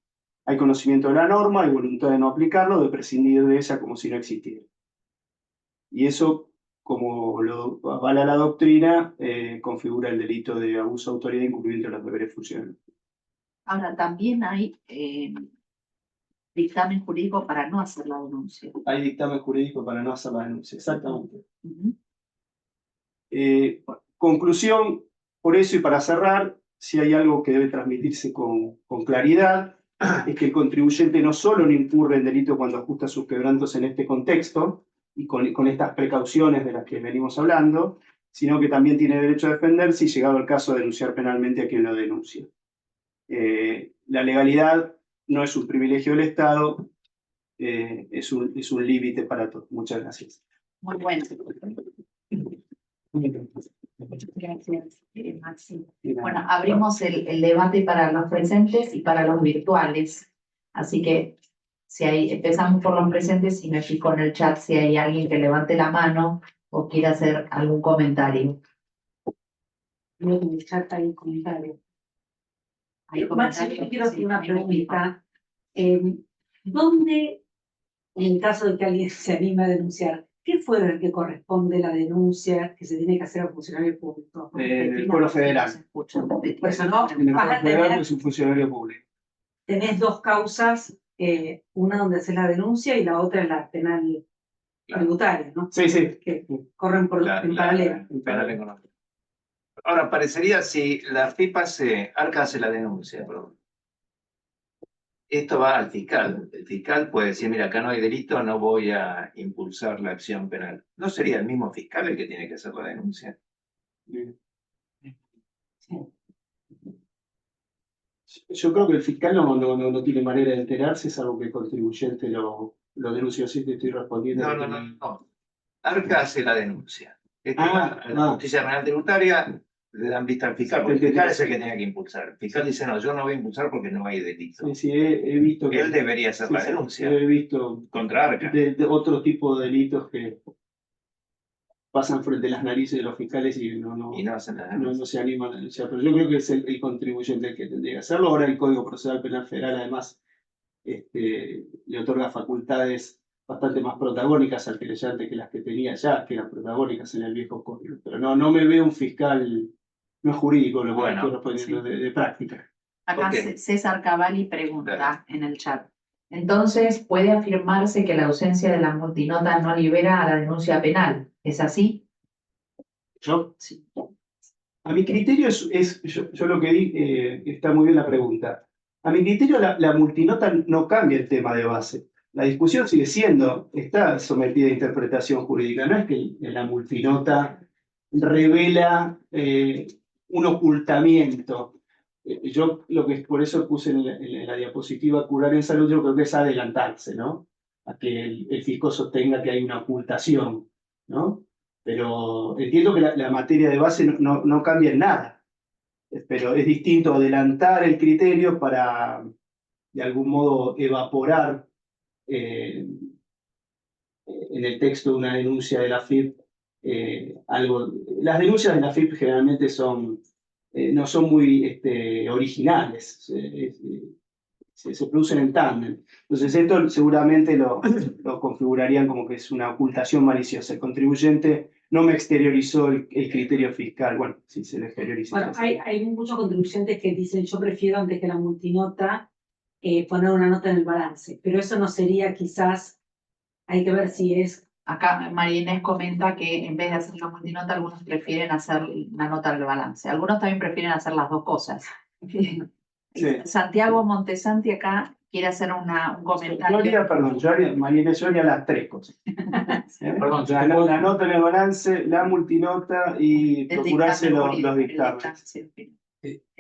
hay conocimiento de la norma, hay voluntad de no aplicarlo, de prescindir de ella como si no existiera. Y eso, como lo avala la doctrina, configura el delito de abuso de autoridad e incumplimiento de los deberes funcionales. Ahora, también hay dictamen jurídico para no hacer la denuncia. Hay dictamen jurídico para no hacer la denuncia, exactamente. Ujú. Conclusión, por eso y para cerrar, si hay algo que debe transmitirse con claridad, es que el contribuyente no solo no incurre en delito cuando ajusta sus quebrantos en este contexto y con estas precauciones de las que venimos hablando, sino que también tiene derecho a defenderse y, llegado el caso, a denunciar penalmente a quien lo denuncia. La legalidad no es un privilegio del Estado, es un límite para todos. Muchas gracias. Muy bueno. Gracias, Maxi. Bueno, abrimos el debate para los presentes y para los virtuales. Así que empezamos por los presentes y me fijo en el chat si hay alguien que levante la mano o quiera hacer algún comentario. En el chat hay comentarios. ¿Hay Maxi, comentarios? yo quiero hacer una Sí, pregunta. ¿Dónde, en el caso de que alguien se anime a denunciar, qué fue el que corresponde la denuncia que se tiene que hacer al funcionario público? El Foro Federal. Por eso no, En el vas Foro a Federal tener, es un funcionario público. tenés dos causas, una donde haces la denuncia y la otra es la penal Claro. tributaria, ¿no? Sí, sí. Que corren en paralelo. Penal económico. Ahora, parecería si la FIP ARCA hace la denuncia, pero esto va al fiscal. El fiscal puede decir, mira, acá no hay delito, no voy a impulsar la acción penal. ¿No sería el mismo fiscal el que tiene que hacer la denuncia? Yo creo que el fiscal no tiene manera de enterarse, salvo que el contribuyente lo denuncie. Así que estoy respondiendo. No. ARCA hace la denuncia. A la Justicia Penal Tributaria le dan vista al fiscal, porque el fiscal es el que tiene que impulsar. El fiscal dice, no, yo no voy a impulsar porque no hay delito. Sí, he visto que Él debería hacer la denuncia he visto contra ARCA. de otro tipo de delitos que pasan frente a las narices de los fiscales y no hacen la denuncia. no se animan a denunciar. Pero yo creo que es el contribuyente el que tendría que hacerlo. Ahora el Código Procesal Penal Federal, además, le otorga facultades bastante más protagónicas al querellante que las que tenía ya, que eran protagónicas en el viejo código. Pero no me veo un fiscal, no es jurídico, lo que estoy respondiendo, de práctica. Acá Okay. César Cavalli pregunta en el chat. Entonces, ¿puede afirmarse que la ausencia de la multinota no libera a la denuncia penal? ¿Es así? ¿Yo? Sí. A mi criterio yo lo que di, está muy bien la pregunta. A mi criterio la multinota no cambia el tema de base. La discusión sigue siendo, está sometida a interpretación jurídica. No es que la multinota revela un ocultamiento. Yo por eso puse en la diapositiva curar en salud, yo creo que es adelantarse, ¿no? A que el fisco sostenga que hay una ocultación, ¿no? Pero entiendo que la materia de base no cambia en nada. Pero es distinto adelantar el criterio para, de algún modo, evaporar en el texto de una denuncia de la FIP algo. Las denuncias de la FIP generalmente no son muy originales. Se producen en tándem. Entonces esto seguramente lo configurarían como que es una ocultación maliciosa. El contribuyente no me exteriorizó el criterio fiscal. Bueno, sí, se le exteriorizó. Bueno, hay muchos contribuyentes que dicen, yo prefiero antes que la multinota poner una nota en el balance, pero eso no sería quizás, hay que ver si es... Acá María Inés comenta que en vez de hacer la multinota, algunos prefieren hacer una nota del balance. Algunos también prefieren hacer las dos cosas. Sí. Santiago Montesanti acá quiere hacer un comentario. Yo haría las tres cosas. Perdón, la nota en el balance, la multinota y procurarse los dictámenes.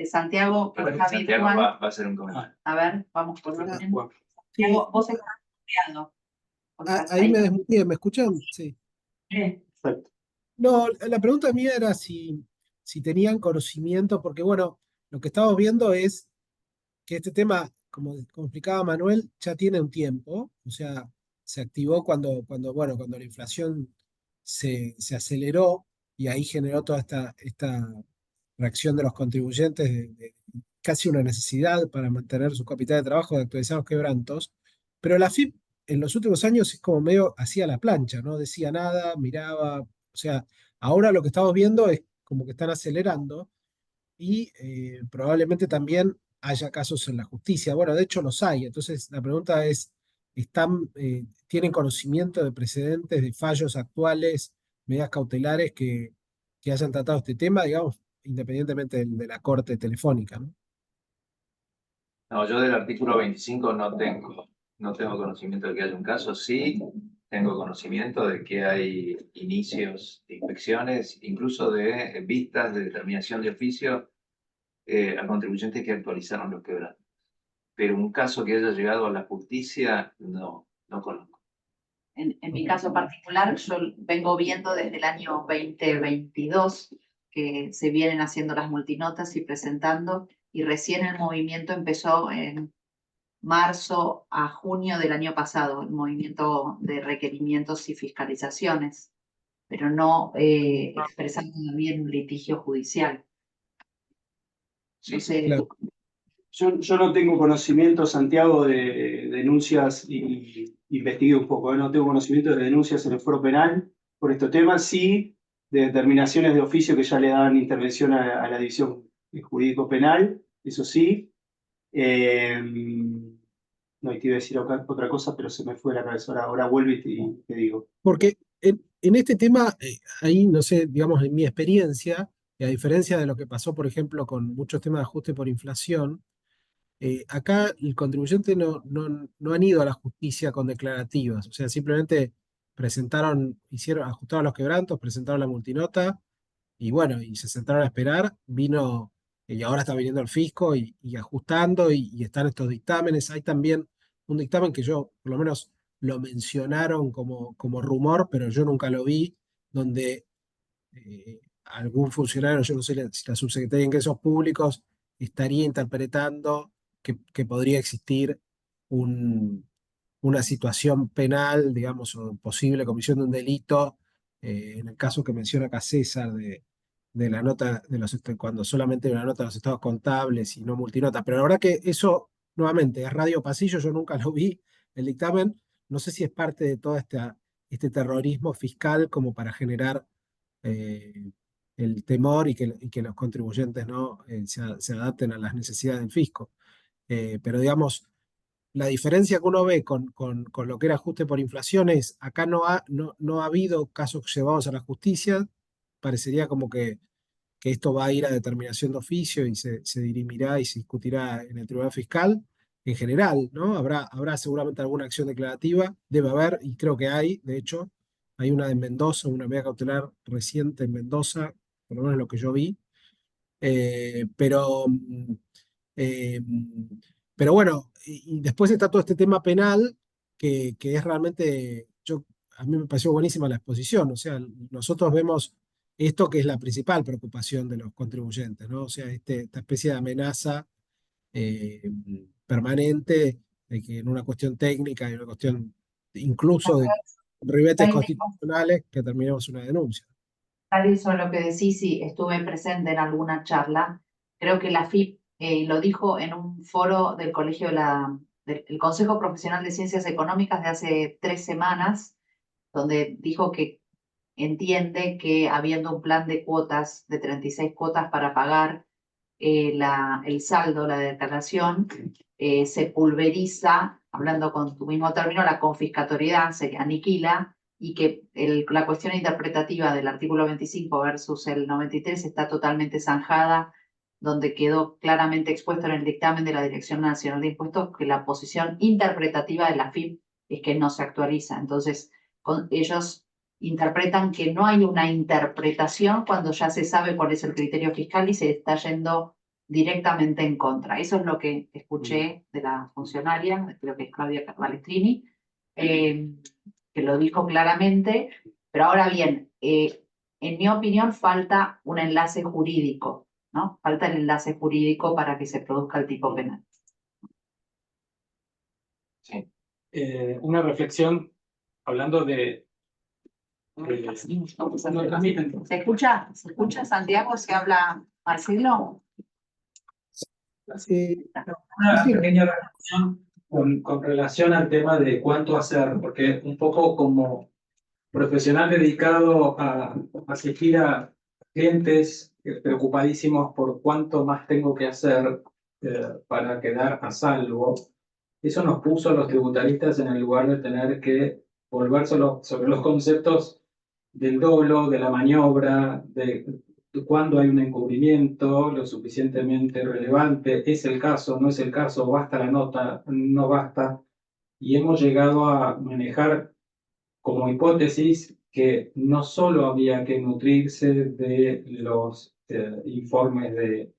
Santiago, Santiago va a hacer un comentario. A ver, vamos por orden. Santiago, vos estás muteado. Ahí me desmuteé, ¿me escuchan? Sí. Perfecto. No, la pregunta mía era si tenían conocimiento, porque bueno, lo que estamos viendo es que este tema, como explicaba Manuel, ya tiene un tiempo, o sea, se activó cuando la inflación se aceleró y ahí generó toda esta reacción de los contribuyentes de casi una necesidad para mantener su capital de trabajo de actualizar los quebrantos, pero la FIP en los últimos años es como medio hacía la plancha, no decía nada, miraba, o sea, ahora lo que estamos viendo es como que están acelerando y probablemente también haya casos en la justicia. Bueno, de hecho los hay. Entonces, la pregunta es, ¿tienen conocimiento de precedentes, de fallos actuales, medidas cautelares que hayan tratado este tema, digamos, independientemente de la corte telefónica, ¿no? No, yo del artículo 25 no tengo conocimiento de que haya un caso. Sí, tengo conocimiento de que hay inicios de inspecciones, incluso de vistas de determinación de oficio a contribuyentes que actualizaron los quebrantos. Pero un caso que haya llegado a la justicia, no conozco. En mi caso particular, yo vengo viendo desde el año 2022 que se vienen haciendo las multinotas y presentando, y recién el movimiento empezó en marzo a junio del año pasado, el movimiento de requerimientos y fiscalizaciones, pero no expresando también un litigio judicial. No sé, Claro. Yo no tengo conocimiento, Santiago, de denuncias y investigué un poco, ¿eh? No tengo conocimiento de denuncias en el foro penal por estos temas, sí de determinaciones de oficio que ya le dan intervención a la división jurídico-penal, eso sí. No, y te iba a decir otra cosa, pero se me fue de la cabeza. Ahora vuelvo y te digo. Porque en este tema, ahí, no sé, digamos, en mi experiencia, y a diferencia de lo que pasó, por ejemplo, con muchos temas de ajuste por inflación, acá el contribuyente no han ido a la justicia con declarativas, o sea, simplemente ajustaron los quebrantos, presentaron la multinota y bueno, y se sentaron a esperar, y ahora está viniendo el fisco y ajustando y están estos dictámenes. Hay también un dictamen que yo, por lo menos, lo mencionaron como rumor, pero yo nunca lo vi, donde algún funcionario, yo no sé si la subsecretaría de Ingresos Públicos estaría interpretando que podría existir una situación penal, digamos, o posible comisión de un delito, en el caso que menciona acá César, de la nota cuando solamente hay una nota de los estados contables y no multinota. Pero la verdad que eso, nuevamente, es radio pasillo, yo nunca lo vi, el dictamen. No sé si es parte de todo este terrorismo fiscal como para generar eh, el temor y que los contribuyentes ¿no? Se adapten a las necesidades del fisco. Pero digamos, la diferencia que uno ve con lo que era ajuste por inflación es, acá no ha habido casos llevados a la justicia, parecería como que esto va a ir a determinación de oficio y se dirimirá y se discutirá en el Tribunal Fiscal en general, ¿no? Habrá seguramente alguna acción declarativa, debe haber, y creo que hay, de hecho, hay una de Mendoza, una medida cautelar reciente en Mendoza, por lo menos lo que yo vi, eh, pero bueno, y después está todo este tema penal, que es realmente, a mí me pareció buenísima la exposición, o sea, nosotros vemos esto que es la principal preocupación de los contribuyentes, ¿no? O sea, esta especie de amenaza eh, permanente de que en una cuestión técnica y una cuestión incluso de ribetes constitucionales que terminemos una denuncia. Alison, lo que decís, sí, estuve presente en alguna charla. Creo que la FIP lo dijo en un foro del colegio del Consejo Profesional de Ciencias Económicas de hace 3 semanas, donde dijo que entiende que habiendo un plan de cuotas, de 36 cuotas para pagar el saldo, la declaración, se pulveriza, hablando con tu mismo término, la confiscatoriedad se aniquila, y que la cuestión interpretativa del artículo 25 versus el 93 está totalmente zanjada, donde quedó claramente expuesto en el dictamen de la Dirección Nacional de Impuestos que la posición interpretativa de la FIP es que no se actualiza. Entonces, ellos interpretan que no hay una interpretación cuando ya se sabe cuál es el criterio fiscal y se está yendo directamente en contra. Eso es lo que escuché de la funcionaria, creo que es Claudia Balestrini, que lo dijo claramente, pero ahora bien, en mi opinión falta un enlace jurídico, ¿no? Falta el enlace jurídico para que se produzca el tipo penal. Sí. Una reflexión hablando de... ¿Se escucha, Santiago? ¿Se habla Marcelo? Una pequeña reflexión con relación al tema de cuánto hacer, porque un poco como profesional dedicado a asistir a clientes preocupadísimos por cuánto más tengo que hacer, para quedar a salvo, eso nos puso a los tributaristas en el lugar de tener que volver sobre los conceptos del dolo, de la maniobra, de cuándo hay un encubrimiento lo suficientemente relevante, es el caso, no es el caso, basta la nota, no basta. Y hemos llegado a manejar como hipótesis que no solo había que nutrirse de los informes de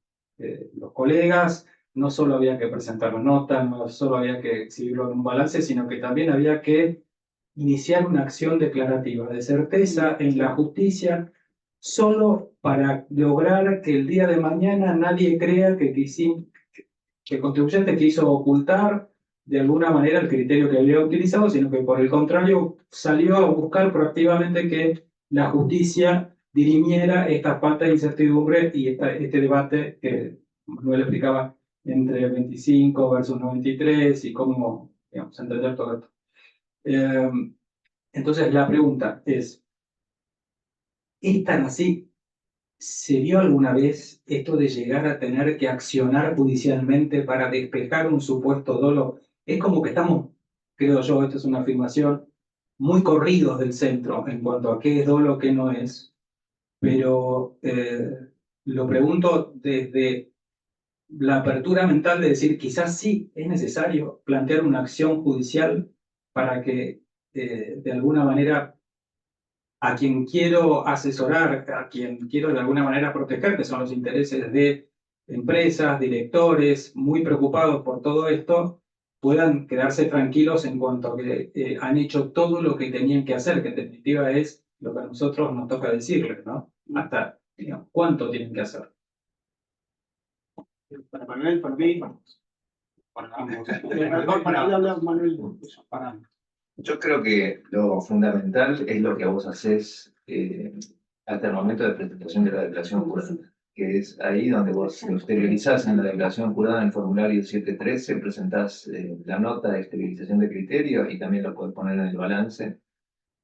los colegas, no solo había que presentar la nota, no solo había que exhibirlo en un balance, sino que también había que iniciar una acción declarativa de certeza en la justicia, solo para lograr que el día de mañana nadie crea que el contribuyente quiso ocultar de alguna manera el criterio que había utilizado, sino que por el contrario salió a buscar proactivamente que la justicia dirimiera esta falta de incertidumbre y este debate que Manuel explicaba entre 25 versus 93 y cómo, digamos, entender todo esto. Entonces la pregunta ¿es tan así? ¿Se vio alguna vez esto de llegar a tener que accionar judicialmente para despejar un supuesto dolo? Es como que estamos, creo yo, esto es una afirmación, muy corridos del centro en cuanto a qué es dolo, qué no es. Pero lo pregunto desde la apertura mental de decir, quizás sí es necesario plantear una acción judicial para que de alguna manera a quien quiero asesorar, a quien quiero de alguna manera proteger, que son los intereses de empresas, directores, muy preocupados por todo esto, puedan quedarse tranquilos en cuanto a que han hecho todo lo que tenían que hacer, que en definitiva es lo que a nosotros nos toca decirles, ¿no? Hasta, digamos, ¿cuánto tienen que hacer? Para Manuel, para mí. Manuel. Yo creo que lo fundamental es lo que vos haces hasta el momento de presentación de la declaración jurada, que es ahí donde vos lo exteriorizás en la declaración jurada en el formulario 713, presentás la nota de exteriorización de criterio y también lo podés poner en el balance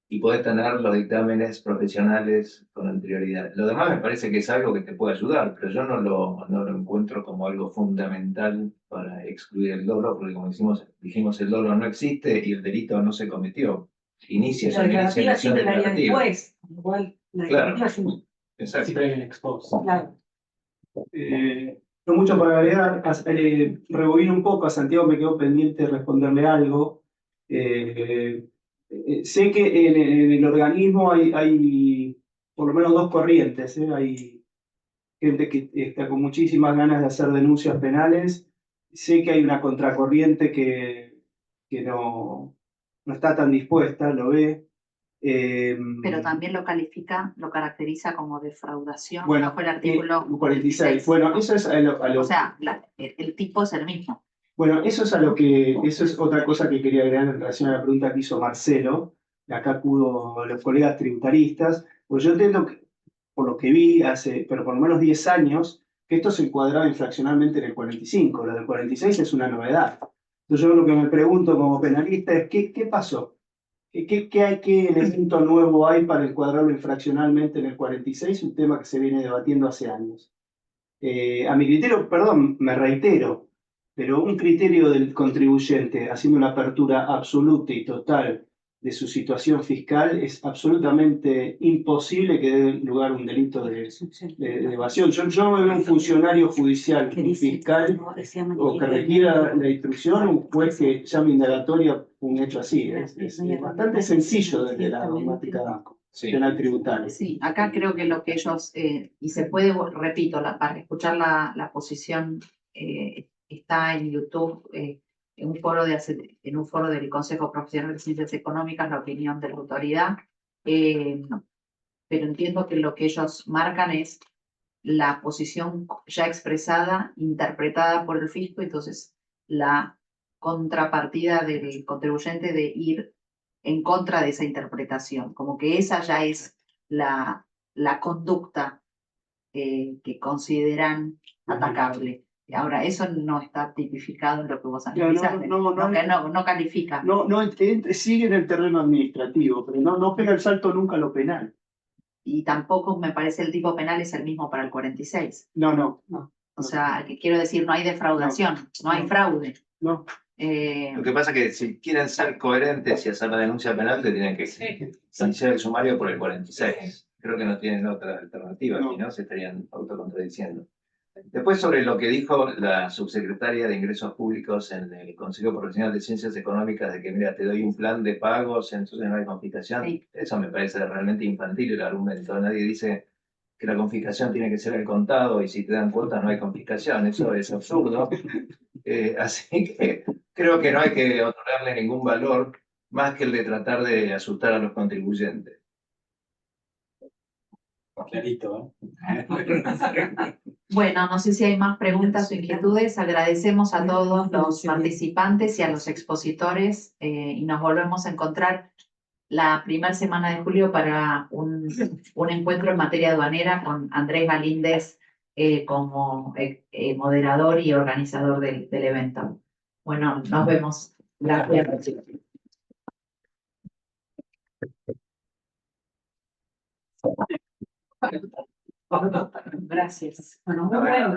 y podés tener los dictámenes profesionales con anterioridad. Lo demás me parece que es algo que te puede ayudar, pero yo no lo encuentro como algo fundamental para excluir el dolo, porque como dijimos, el dolo no existe y el delito no se cometió. Inicia La esa declarativa acción siempre la haría declarativa. después, igual la Claro. declarativa siempre. Exacto. Siempre hay un expost. Claro. No mucho para agregar, rebobino un poco, a Santiago me quedó pendiente responderle algo. Sé que en el organismo hay por lo menos dos corrientes. Hay gente que está con muchísimas ganas de hacer denuncias penales. Sé que hay una contracorriente que no está tan dispuesta, lo ve. Pero también lo caracteriza como defraudación bueno, bajo el artículo 46. Bueno, eso es a lo O sea, el tipo es el mismo. Bueno, eso es otra cosa que quería agregar en relación a la pregunta que hizo Marcelo. Acá acudo los colegas tributaristas, pues yo entiendo que, por lo que vi hace, pero por lo menos 10 años, que esto se encuadraba infraccionalmente en el 45, lo del 46 es una novedad. Entonces yo lo que me pregunto como penalista es, ¿qué pasó? ¿Qué elemento nuevo hay para encuadrarlo infraccionalmente en el 46? Un tema que se viene debatiendo hace años. A mi criterio, perdón, me reitero, pero un criterio del contribuyente haciendo una apertura absoluta y total de su situación fiscal es absolutamente imposible que dé lugar a un delito de evasión. Yo no veo un funcionario judicial, un fiscal, o que requiera la instrucción, un juez que llame indagatoria un hecho así. Es bastante sencillo desde la normática penal tributaria. Sí, acá creo que lo que ellos, y se puede, repito, para escuchar la posición, está en YouTube, en un foro del Consejo Profesional de Ciencias Económicas, la opinión de la autoridad, pero entiendo que lo que ellos marcan es la posición ya expresada, interpretada por el fisco, entonces la contrapartida del contribuyente de ir en contra de esa interpretación, como que esa ya es la conducta que consideran atacable. Ahora, eso no está tipificado en lo que vos analizaste, no califica. Sigue en el terreno administrativo, pero no pega el salto nunca a lo penal. Y tampoco me parece el tipo penal es el mismo para el 46. No. O sea, que quiero decir, no hay defraudación, no hay fraude. No, Lo que pasa es que si quieren ser coherentes y hacer la denuncia penal, te tienen que sancionar el sumario por el 46. Creo que no tienen otra alternativa, No. si no se estarían autocontradiciendo. Después, sobre lo que dijo la subsecretaria de Ingresos Públicos en el Consejo Profesional de Ciencias Económicas, de que, mira, te doy un plan de pagos, entonces no hay confiscación. Sí. Eso me parece realmente infantil el argumento. Nadie dice que la confiscación tiene que ser el contado y si te dan cuotas no hay confiscación. Eso es absurdo. Así que creo que no hay que otorgarle ningún valor más que el de tratar de asustar a los contribuyentes. Clarito, Bueno, no sé si hay más preguntas o inquietudes. Agradecemos a todos los participantes y a los expositores y nos volvemos a encontrar la primera semana de julio para un encuentro en materia aduanera con Andrés Galíndez como moderador y organizador del evento. Bueno, nos vemos. Gracias. Gracias. Bueno, muy bueno.